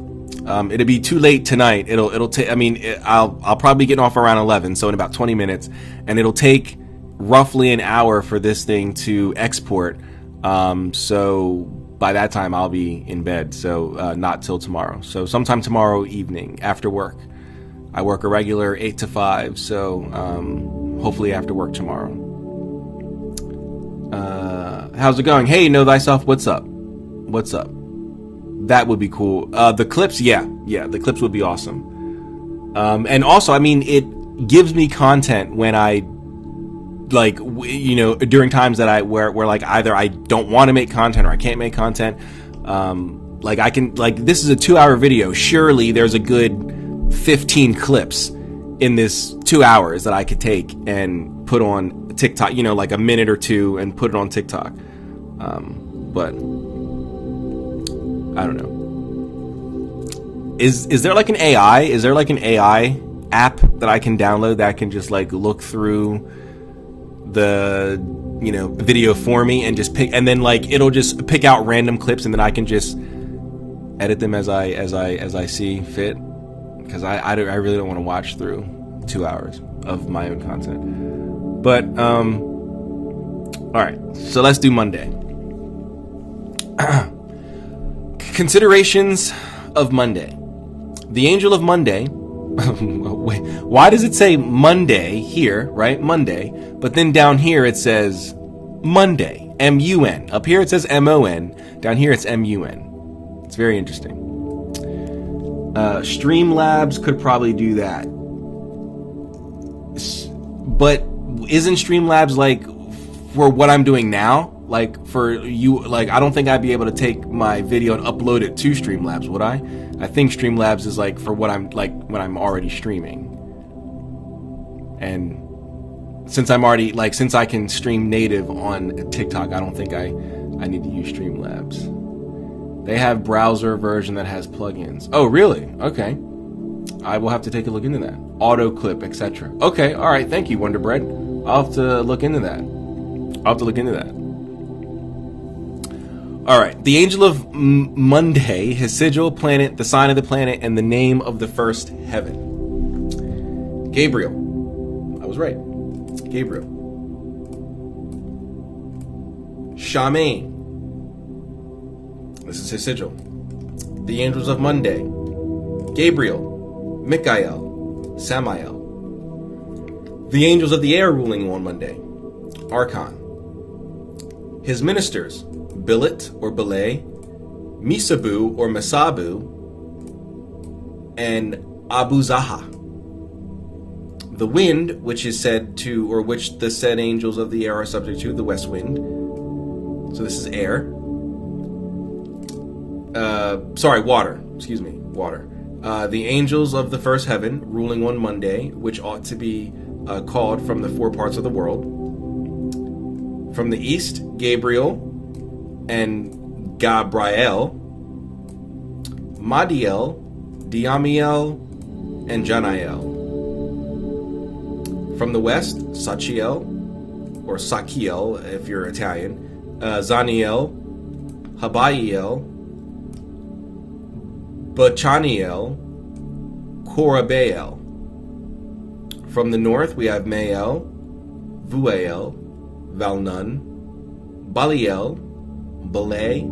Speaker 1: It'll be too late tonight. It'll take. I mean, I'll probably get off around 11, so in about 20 minutes, and it'll take roughly an hour for this thing to export. So by that time I'll be in bed. So not till tomorrow. So sometime tomorrow evening after work. I work a regular 8 to 5. So hopefully after work tomorrow. How's it going? Hey, know thyself. What's up? What's up? That would be cool. The clips, yeah, the clips would be awesome. And also, I mean, it gives me content when I, like, during times that where like either I don't want to make content or I can't make content. Like I can, like, this is a 2-hour video. Surely there's a good 15 clips in this 2 hours that I could take and put on TikTok, like a minute or two and put it on TikTok. But I don't know. Is there like an AI? Is there like an AI app that I can download that can just like look through the video for me and just pick, and then like it'll just pick out random clips and then I can just edit them as I see fit? Because I really don't want to watch through 2 hours of my own content. But all right, so let's do Monday. Considerations of Monday. The angel of Monday. Wait, why does it say Monday here, right? Monday, but then down here it says Monday, M-U-N. Up here it says M-O-N. Down here it's M-U-N. It's very interesting. Streamlabs could probably do that, but isn't Streamlabs like for what I'm doing now? Like for you, like I don't think I'd be able to take my video and upload it to Streamlabs, would I? I think Streamlabs is like for what I'm like when I'm already streaming. And since I'm already like, since I can stream native on TikTok, I don't think I need to use Streamlabs. They have browser version that has plugins. Oh, really? Okay. I will have to take a look into that. Auto clip, etc. Okay, all right. Thank you, Wonder Bread. I'll have to look into that. All right, the angel of Monday, his sigil, planet, the sign of the planet, and the name of the first heaven. Gabriel. I was right. Gabriel. Shamain. This is his sigil. The angels of Monday. Gabriel. Michael. Samael. The angels of the air ruling on Monday. Archon. His ministers. Billet or Belay, Misabu or Masabu, and Abu Zaha. The wind, which is said to, or which the said angels of the air are subject to, the west wind. So this is air. Water. Excuse me, water. The angels of the first heaven, ruling on Monday, which ought to be called from the 4 parts of the world. From the east, Gabriel and Gabriel, Madiel, Diamiel, and Janael. From the west, Sachiel, or Sakiel if you're Italian, Zaniel, Habael, Bachaniel, Korabael. From the north, we have Mael, Vuael, Valnun, Baliel, Belay,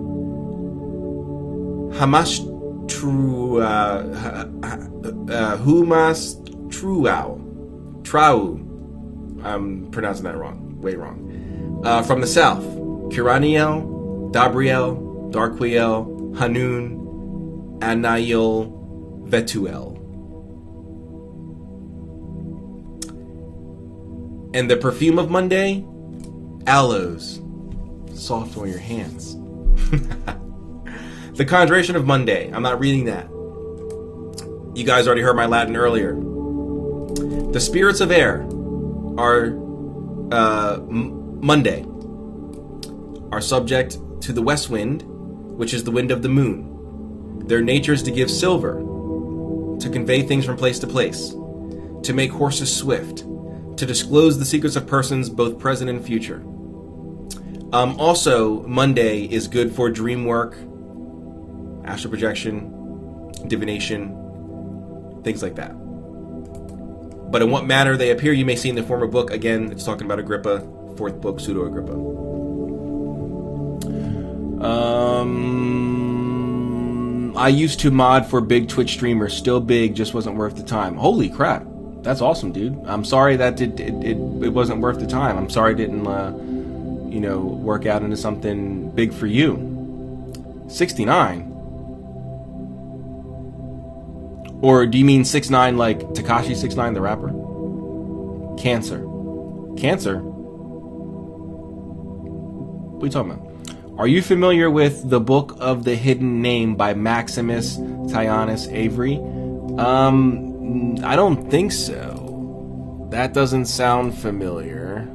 Speaker 1: Trau. I'm pronouncing that wrong, way wrong. From the south, Kiraniel, Dabriel, Darquiel, Hanun, Anail, Vetuel. And the perfume of Monday, aloes. Soft on your hands. The conjuration of Monday. I'm not reading that. You guys already heard my Latin earlier. The spirits of air are Monday are subject to the west wind, which is the wind of the moon. Their nature is to give silver, to convey things from place to place, to make horses swift, to disclose the secrets of persons both present and future. Also, Monday is good for dream work, astral projection, divination, things like that. But in what manner they appear you may see in the former book. Again, it's talking about Agrippa, 4th book, Pseudo-Agrippa. I used to mod for big Twitch streamers. Still big, just wasn't worth the time. Holy crap. That's awesome, dude. I'm sorry that it wasn't worth the time. I'm sorry it didn't, work out into something big for you. 69? Or do you mean 6ix9ine like Tekashi 6ix9ine, the rapper? Cancer. Cancer? What are you talking about? Are you familiar with the Book of the Hidden Name by Maximus Tyanus Avery? I don't think so. That doesn't sound familiar.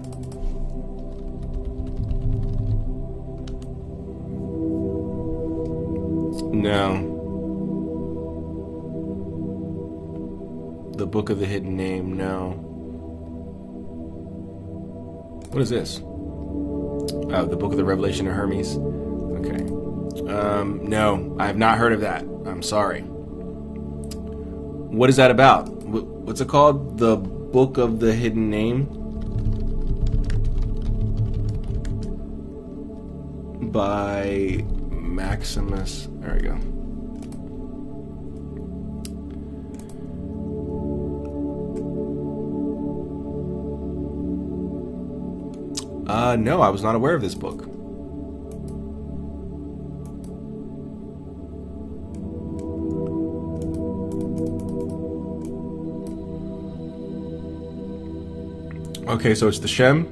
Speaker 1: No. The Book of the Hidden Name, no. What is this? Oh, the Book of the Revelation of Hermes. Okay. No, I have not heard of that. I'm sorry. What is that about? What's it called? The Book of the Hidden Name? By Maximus. There we go. No, I was not aware of this book. Okay, so it's the Shem.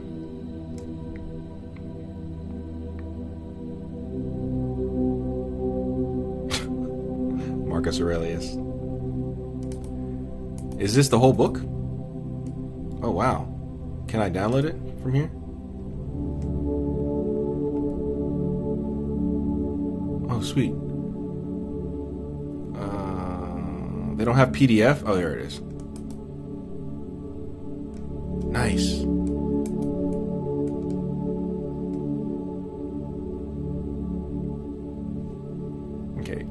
Speaker 1: Marcus Aurelius. Is this the whole book? Oh, wow. Can I download it from here? Oh, sweet. They don't have PDF? Oh, there it is. Nice. Okay.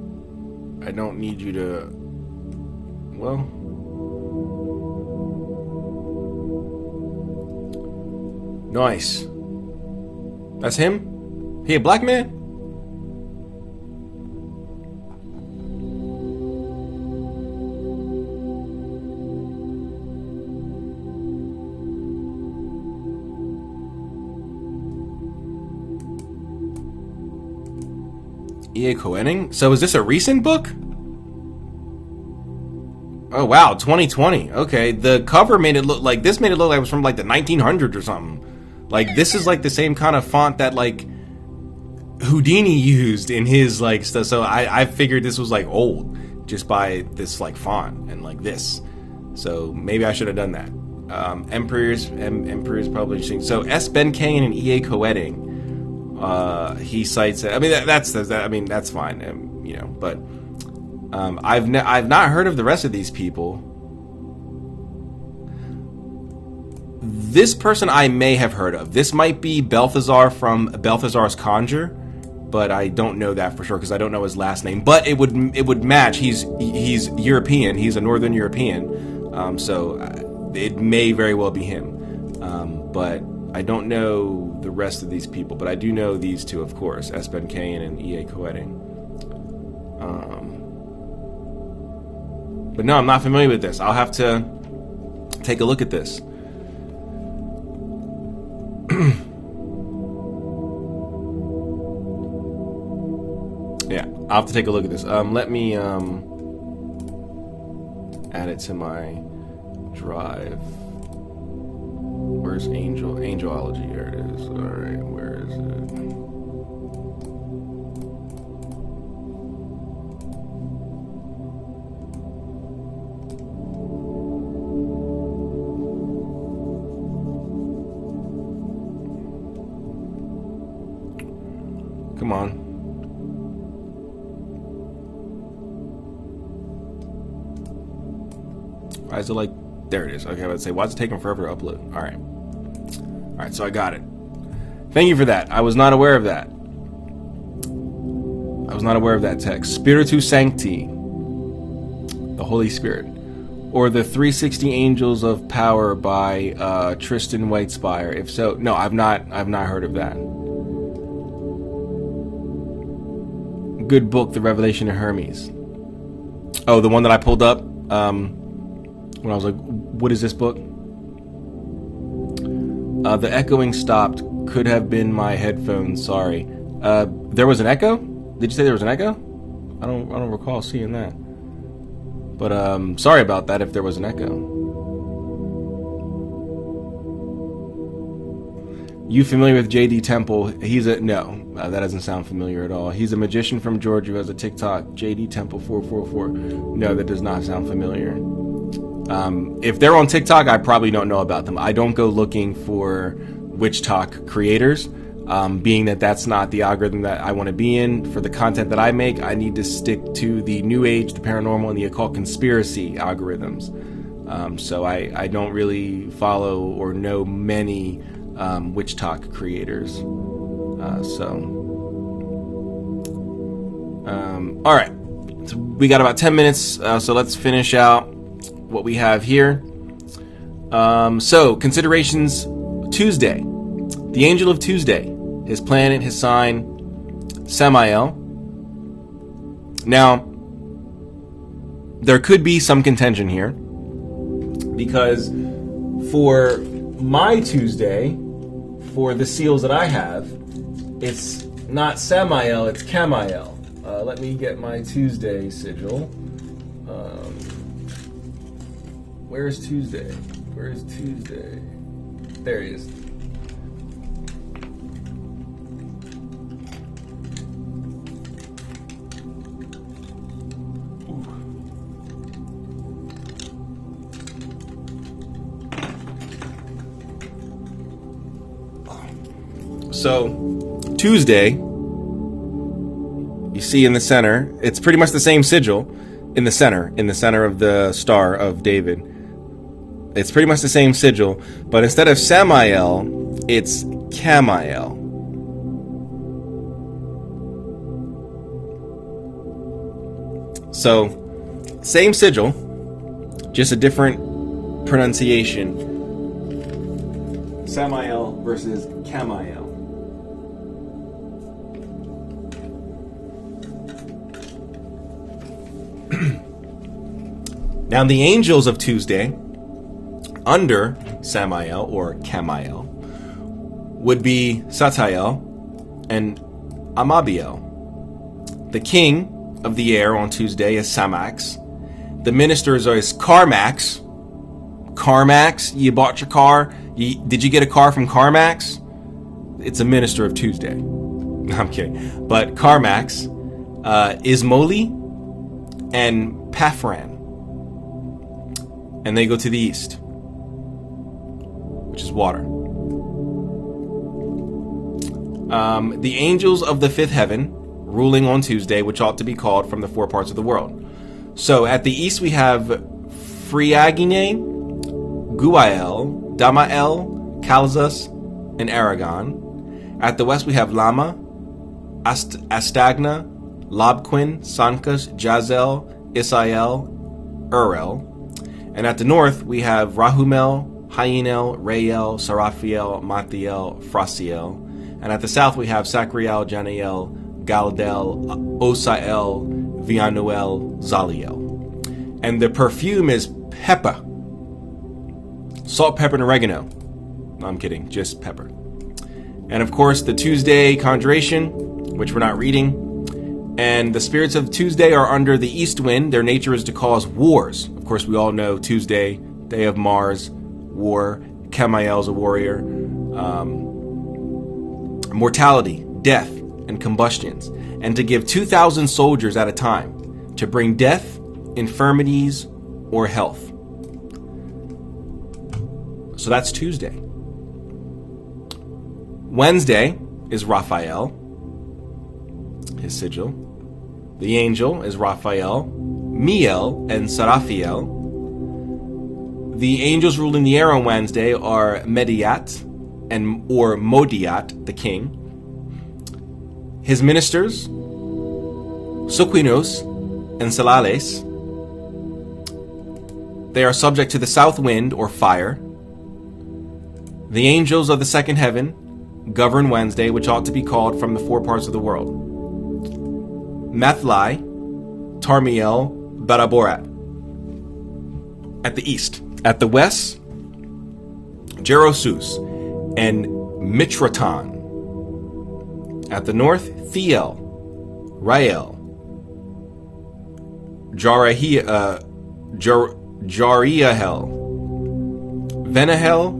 Speaker 1: I don't need you to... Well... Nice. That's him? He a black man? E.A. Koenig? So is this a recent book? Oh wow, 2020. Okay, the cover made it look like this made it look like it was from like the 1900s or something. Like this is like the same kind of font that like Houdini used in his like stuff. So I figured this was like old just by this like font and like this. So maybe I should have done that. Emperor's Publishing. So S. Ben Kane and E.A. Koenig. He cites it. I mean that's fine. But I've not heard of the rest of these people. This person I may have heard of. This might be Balthazar from Balthazar's Conjure, but I don't know that for sure because I don't know his last name. But it would match. He's European. He's a Northern European, so it may very well be him. But I don't know the rest of these people. But I do know these two, of course, S. Ben Kane and E.A. Koenig. But no, I'm not familiar with this. I'll have to take a look at this. Yeah, I'll have to take a look at this. Let me add it to my drive. Where's Angelology? Here it is. Alright, where is it? Come on. Why is it like... There it is. Okay, I would say, why is it taking forever to upload? All right. All right, so I got it. Thank you for that. I was not aware of that. I was not aware of that text. Spiritu Sancti, the Holy Spirit, or the 360 Angels of Power by Tristan Whitespire. If so, no, I've not heard of that. Good book, The Revelation of Hermes. Oh, the one that I pulled up when I was like, what is this book? The echoing stopped. Could have been my headphones. Sorry. There was an echo? Did you say there was an echo? I don't recall seeing that. But sorry about that if there was an echo. You familiar with JD Temple? He's a... No, that doesn't sound familiar at all. He's a magician from Georgia who has a TikTok. JD Temple 444. No, that does not sound familiar. If they're on TikTok, I probably don't know about them. I don't go looking for Witch Talk creators, being that that's not the algorithm that I want to be in. For the content that I make, I need to stick to the New Age, the paranormal, and the occult conspiracy algorithms. So I don't really follow or know many Witch Talk creators. All right. So we got about 10 minutes, so let's finish out what we have here. So considerations Tuesday. The angel of Tuesday. His planet, his sign, Samael. Now, there could be some contention here, because for my Tuesday, for the seals that I have, it's not Samael, it's Camael. Let me get my Tuesday sigil. Where's Tuesday? Where's Tuesday? There he is. So, Tuesday, you see in the center, it's pretty much the same sigil in the center of the Star of David. It's pretty much the same sigil, but instead of Samael, it's Camael. So, same sigil, just a different pronunciation. Samael versus Camael. Now, the angels of Tuesday, under Samael or Camael, would be Satael and Amabiel. The king of the air on Tuesday is Samax. The ministers are Carmax. Carmax, you bought your car. Did you get a car from Carmax? It's a minister of Tuesday. I'm kidding. But Carmax, Ismoli, and Paphran. And they go to the east, which is water. The angels of the fifth heaven, ruling on Tuesday, which ought to be called from the four parts of the world. So at the east we have Friagine, Guael, Damael, Calzas, and Aragon. At the west we have Lama, Astagna, Lobquin, Sankas, Jazel, Isael, Urel. And at the north we have Rahumel, Hyenel, Rael, Sarathiel, Mathiel, Frasiel. And at the south we have Sacriel, Janael, Galdel, Osael, Vianuel, Zaliel. And the perfume is pepper. Salt, pepper, and oregano. No, I'm kidding, just pepper. And of course the Tuesday conjuration, which we're not reading. And the spirits of Tuesday are under the east wind. Their nature is to cause wars. Of course, we all know Tuesday, day of Mars, war. Camael's a warrior. Mortality, death, and combustions. And to give 2,000 soldiers at a time to bring death, infirmities, or health. So that's Tuesday. Wednesday is Raphael. his sigil. The angel is Raphael, Miel, and Seraphiel. The angels ruling the air on Wednesday are Mediat or Modiat, the king. His ministers, Suquinos and Celales. They are subject to the south wind or fire. The angels of the second heaven govern Wednesday, which ought to be called from the four parts of the world: Mathlai, Tarmiel, Baraborat. At the east. At the west, Jerosus and Mitratan. At the north, Thiel, Rael, Jariahel, Venahel,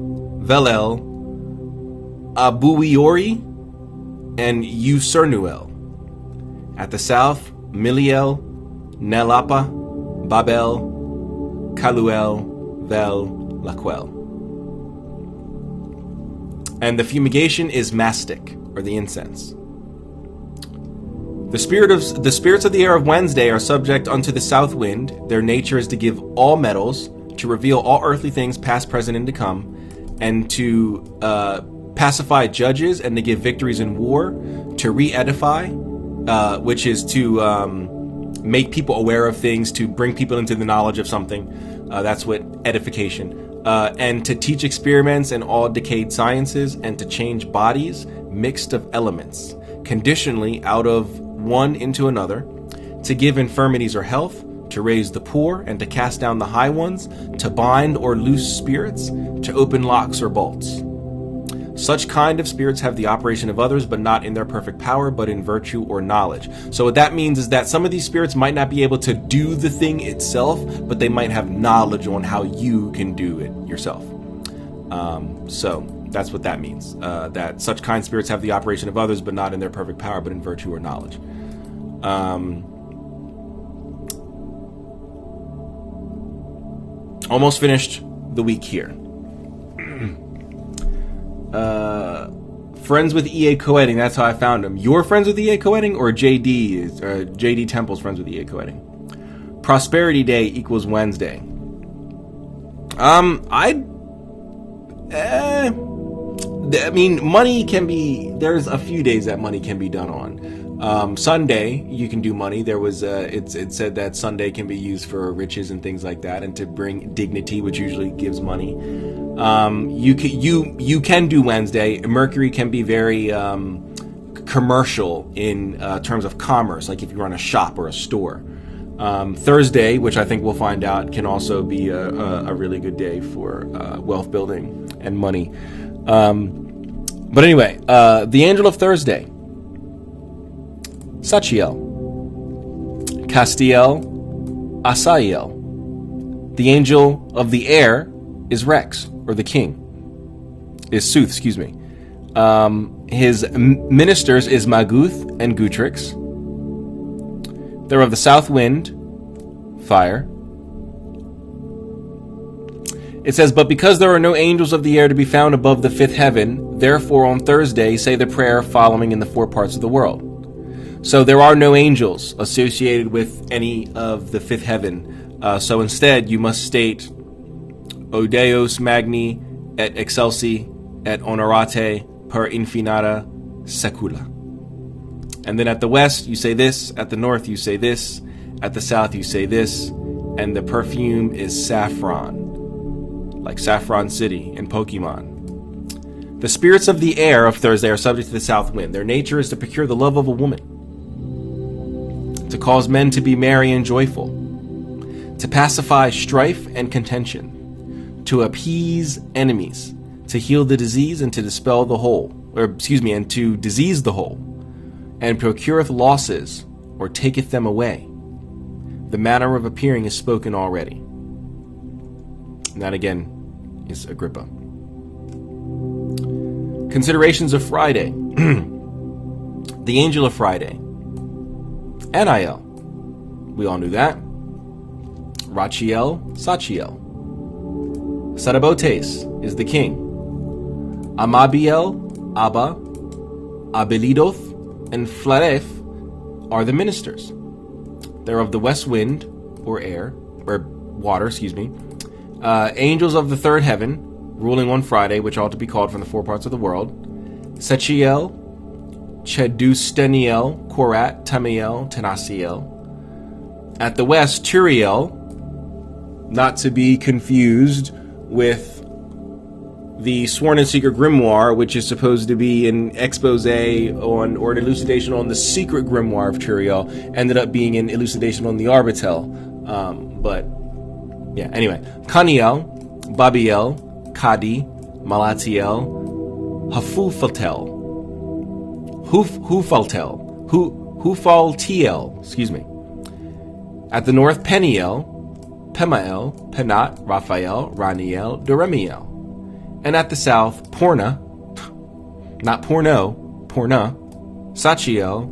Speaker 1: Velel, Abuiori, and Usernuel. At the south, Miliel, Nelapa, Babel, Kaluel, Vel, Laquel. And the fumigation is mastic, or the incense. The spirits of the air of Wednesday are subject unto the south wind. Their nature is to give all metals, to reveal all earthly things, past, present, and to come, and to pacify judges, and to give victories in war, to re-edify, which is to make people aware of things, to bring people into the knowledge of something. That's what edification. And to teach experiments and all decayed sciences, and to change bodies mixed of elements, conditionally out of one into another, to give infirmities or health, to raise the poor, and to cast down the high ones, to bind or loose spirits, to open locks or bolts. Such kind of spirits have the operation of others, but not in their perfect power, but in virtue or knowledge. So what that means is that some of these spirits might not be able to do the thing itself, but they might have knowledge on how you can do it yourself. So that's what that means. That such kind spirits have the operation of others, but not in their perfect power, but in virtue or knowledge. Almost finished the week here. Friends with EA Coedding, that's how I found him. You're friends with EA Coedding, or JD Temple's friends with EA Coedding? Prosperity Day equals Wednesday. I mean, money can be, there's a few days that money can be done on. Sunday, you can do money. There was, it said that Sunday can be used for riches and things like that, and to bring dignity, which usually gives money. You can do Wednesday. Mercury can be very commercial in terms of commerce, like if you run a shop or a store. Thursday, which I think we'll find out, can also be a really good day for wealth building and money. But anyway, the angel of Thursday, Sachiel, Castiel, Asaiel. The angel of the air is Rex, or the king. Is Sooth, excuse me. His ministers is Maguth and Gutrix. They're of the south wind, fire. It says, but because there are no angels of the air to be found above the fifth heaven, therefore on Thursday say the prayer following in the four parts of the world. So there are no angels associated with any of the fifth heaven. So instead you must state O Deus Magni et Excelsi et Honorate per infinita secula. And then at the west you say this, at the north you say this, at the south you say this, and the perfume is saffron, like Saffron City in Pokemon. The spirits of the air of Thursday are subject to the south wind. Their nature is to procure the love of a woman, to cause men to be merry and joyful, to pacify strife and contention, to appease enemies, to heal the disease and to dispel the whole, and to disease the whole, and procureth losses, or taketh them away. The manner of appearing is spoken already. And that again is Agrippa. Considerations of Friday. The angel of Friday. Aniel. We all knew that. Rachiel, Sachiel. Sarabotes is the king. Amabiel, Abba, Abelidoth, and Flaref are the ministers. They're of the west wind, or air, or water, excuse me. Angels of the third heaven, ruling on Friday, which ought to be called from the four parts of the world. Sechiel, Chedusteniel, Korat, Tamiel, Tenasiel. At the west, Turiel, not to be confused with the Sworn and Secret Grimoire, which is supposed to be an expose on, or an elucidation on the secret grimoire of Turiel, ended up being an elucidation on the Arbitel. But, yeah, anyway. Kaniel, Babiel, Kadi, Malatiel, Hufaltiel, excuse me. At the north, Peniel, Pemael, Penat, Raphael, Raniel, Doremiel. And at the south, Porna, not Porno, Porna, Sachiel,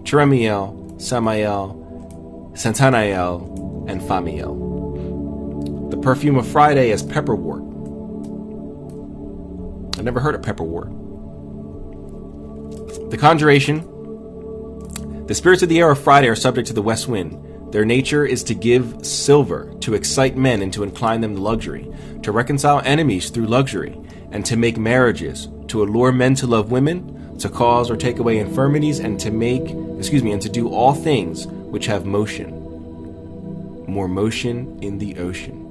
Speaker 1: Jeremiel, Samael, Santanael, and Famiel. The perfume of Friday is pepperwort. I never heard of pepperwort. The conjuration. The spirits of the air of Friday are subject to the west wind. Their nature is to give silver, to excite men and to incline them to luxury, to reconcile enemies through luxury, and to make marriages, to allure men to love women, to cause or take away infirmities, and to do all things which have motion. More motion in the ocean.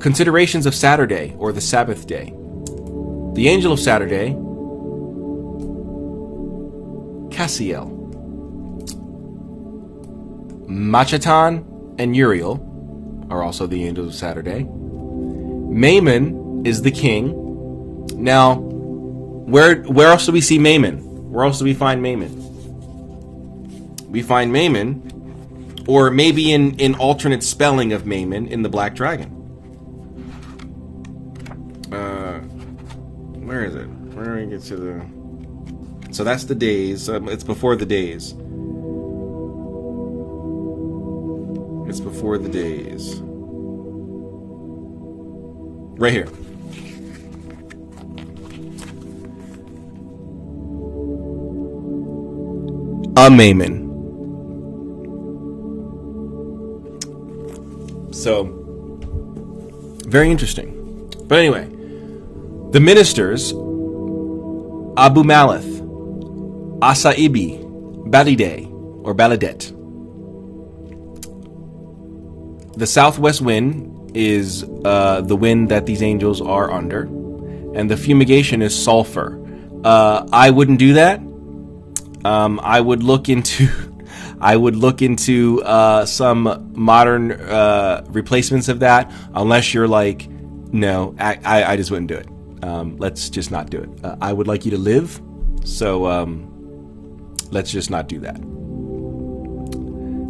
Speaker 1: Considerations of Saturday, or the Sabbath day. The angel of Saturday, Cassiel. Machatan and Uriel are also the angels of Saturday. Mammon is the king. Now, where else do we see Mammon? Where else do we find Mammon? We find Mammon, or maybe in alternate spelling of Mammon, in the Black Dragon. Where is it? Where do we get to the... So that's the days. It's before the days. It's before the days. Right here. A Mammon. So, very interesting. But anyway, the ministers, Abu Malith, Asaibi, Balide, or Baladet. The southwest wind is the wind that these angels are under, and the fumigation is sulfur. I wouldn't do that. I would look into some modern replacements of that, unless you're like, no, I just wouldn't do it. Let's just not do it. I would like you to live, so let's just not do that.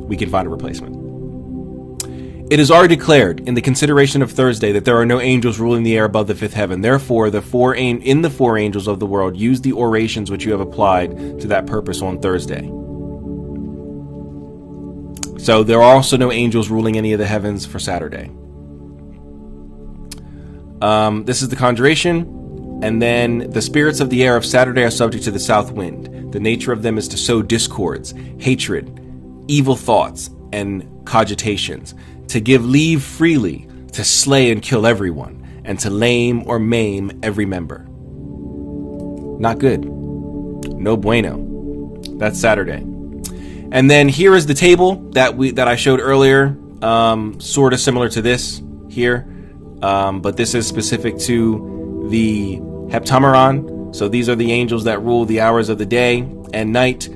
Speaker 1: We can find a replacement. It is already declared in the consideration of Thursday that there are no angels ruling the air above the fifth heaven. Therefore, the four angels of the world use the orations which you have applied to that purpose on Thursday. So there are also no angels ruling any of the heavens for Saturday. This is the conjuration. And then the spirits of the air of Saturday are subject to the south wind. The nature of them is to sow discords, hatred, evil thoughts, and cogitations, to give leave freely, to slay and kill everyone, and to lame or maim every member. Not good. No bueno. That's Saturday. And then here is the table that I showed earlier, sort of similar to this here, but this is specific to the Heptameron. So these are the angels that rule the hours of the day and night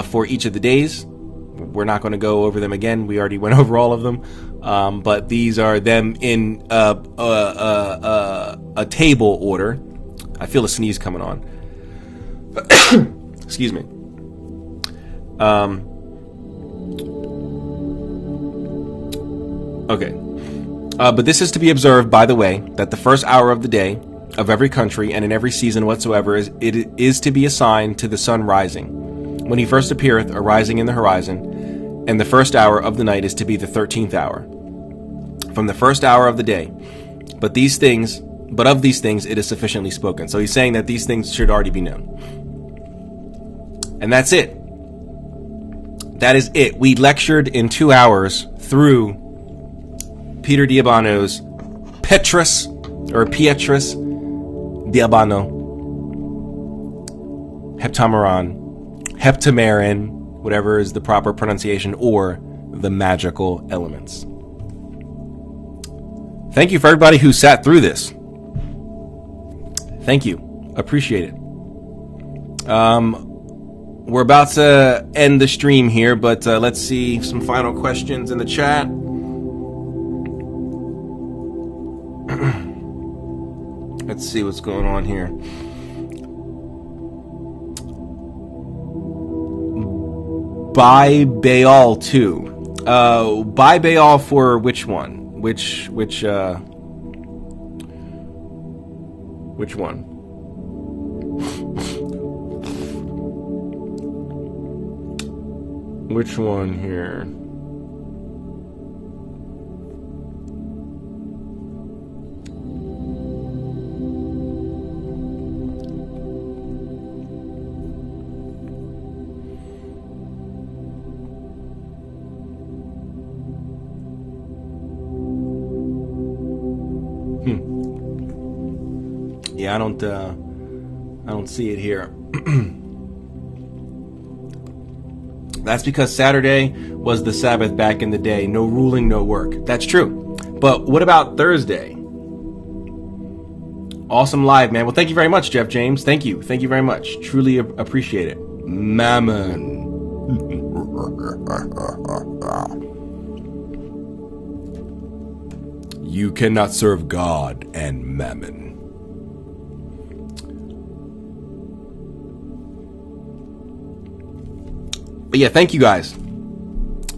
Speaker 1: for each of the days. We're not going to go over them again. We already went over all of them. But these are them in a table order. I feel a sneeze coming on. Excuse me. Okay. But this is to be observed, by the way, that the first hour of the day of every country and in every season whatsoever is to be assigned to the sun rising, when he first appeareth, arising in the horizon, and the first hour of the night is to be the 13th hour, from the first hour of the day. But of these things it is sufficiently spoken. So he's saying that these things should already be known. And that's it. that is it. We lectured in 2 hours through Peter Diabano's Pietrus Diabano, Heptameron, whatever is the proper pronunciation, or the magical elements. Thank you for everybody who sat through this. Thank you. Appreciate it. We're about to end the stream here, but let's see some final questions in the chat. Let's see what's going on here. By Baal 2. By Baal for which one? Which one? Which one here? Yeah, I don't see it here. That's because Saturday was the Sabbath back in the day. No ruling, no work. That's true. But what about Thursday? Awesome live, man. Well, thank you very much, Jeff James. Thank you. Thank you very much. Truly appreciate it. Mammon. You cannot serve God and mammon. But yeah, thank you guys.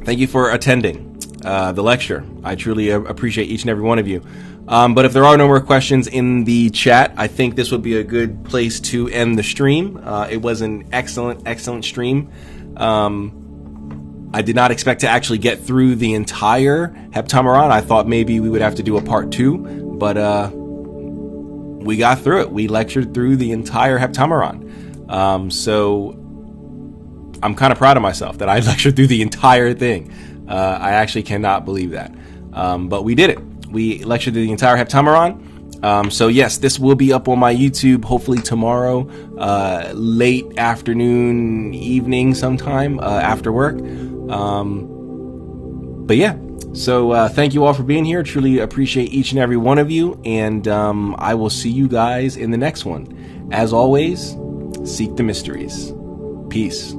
Speaker 1: Thank you for attending the lecture. I truly appreciate each and every one of you. But if there are no more questions in the chat, I think this would be a good place to end the stream. It was an excellent stream. I did not expect to actually get through the entire Heptameron. I thought maybe we would have to do a part 2, but we got through it. We lectured through the entire Heptameron. So I'm kind of proud of myself that I lectured through the entire thing. I actually cannot believe that. But we did it. We lectured through the entire Heptameron. So yes, this will be up on my YouTube hopefully tomorrow, late afternoon, evening sometime after work. But yeah, so thank you all for being here. Truly appreciate each and every one of you. And I will see you guys in the next one. As always, seek the mysteries. Peace.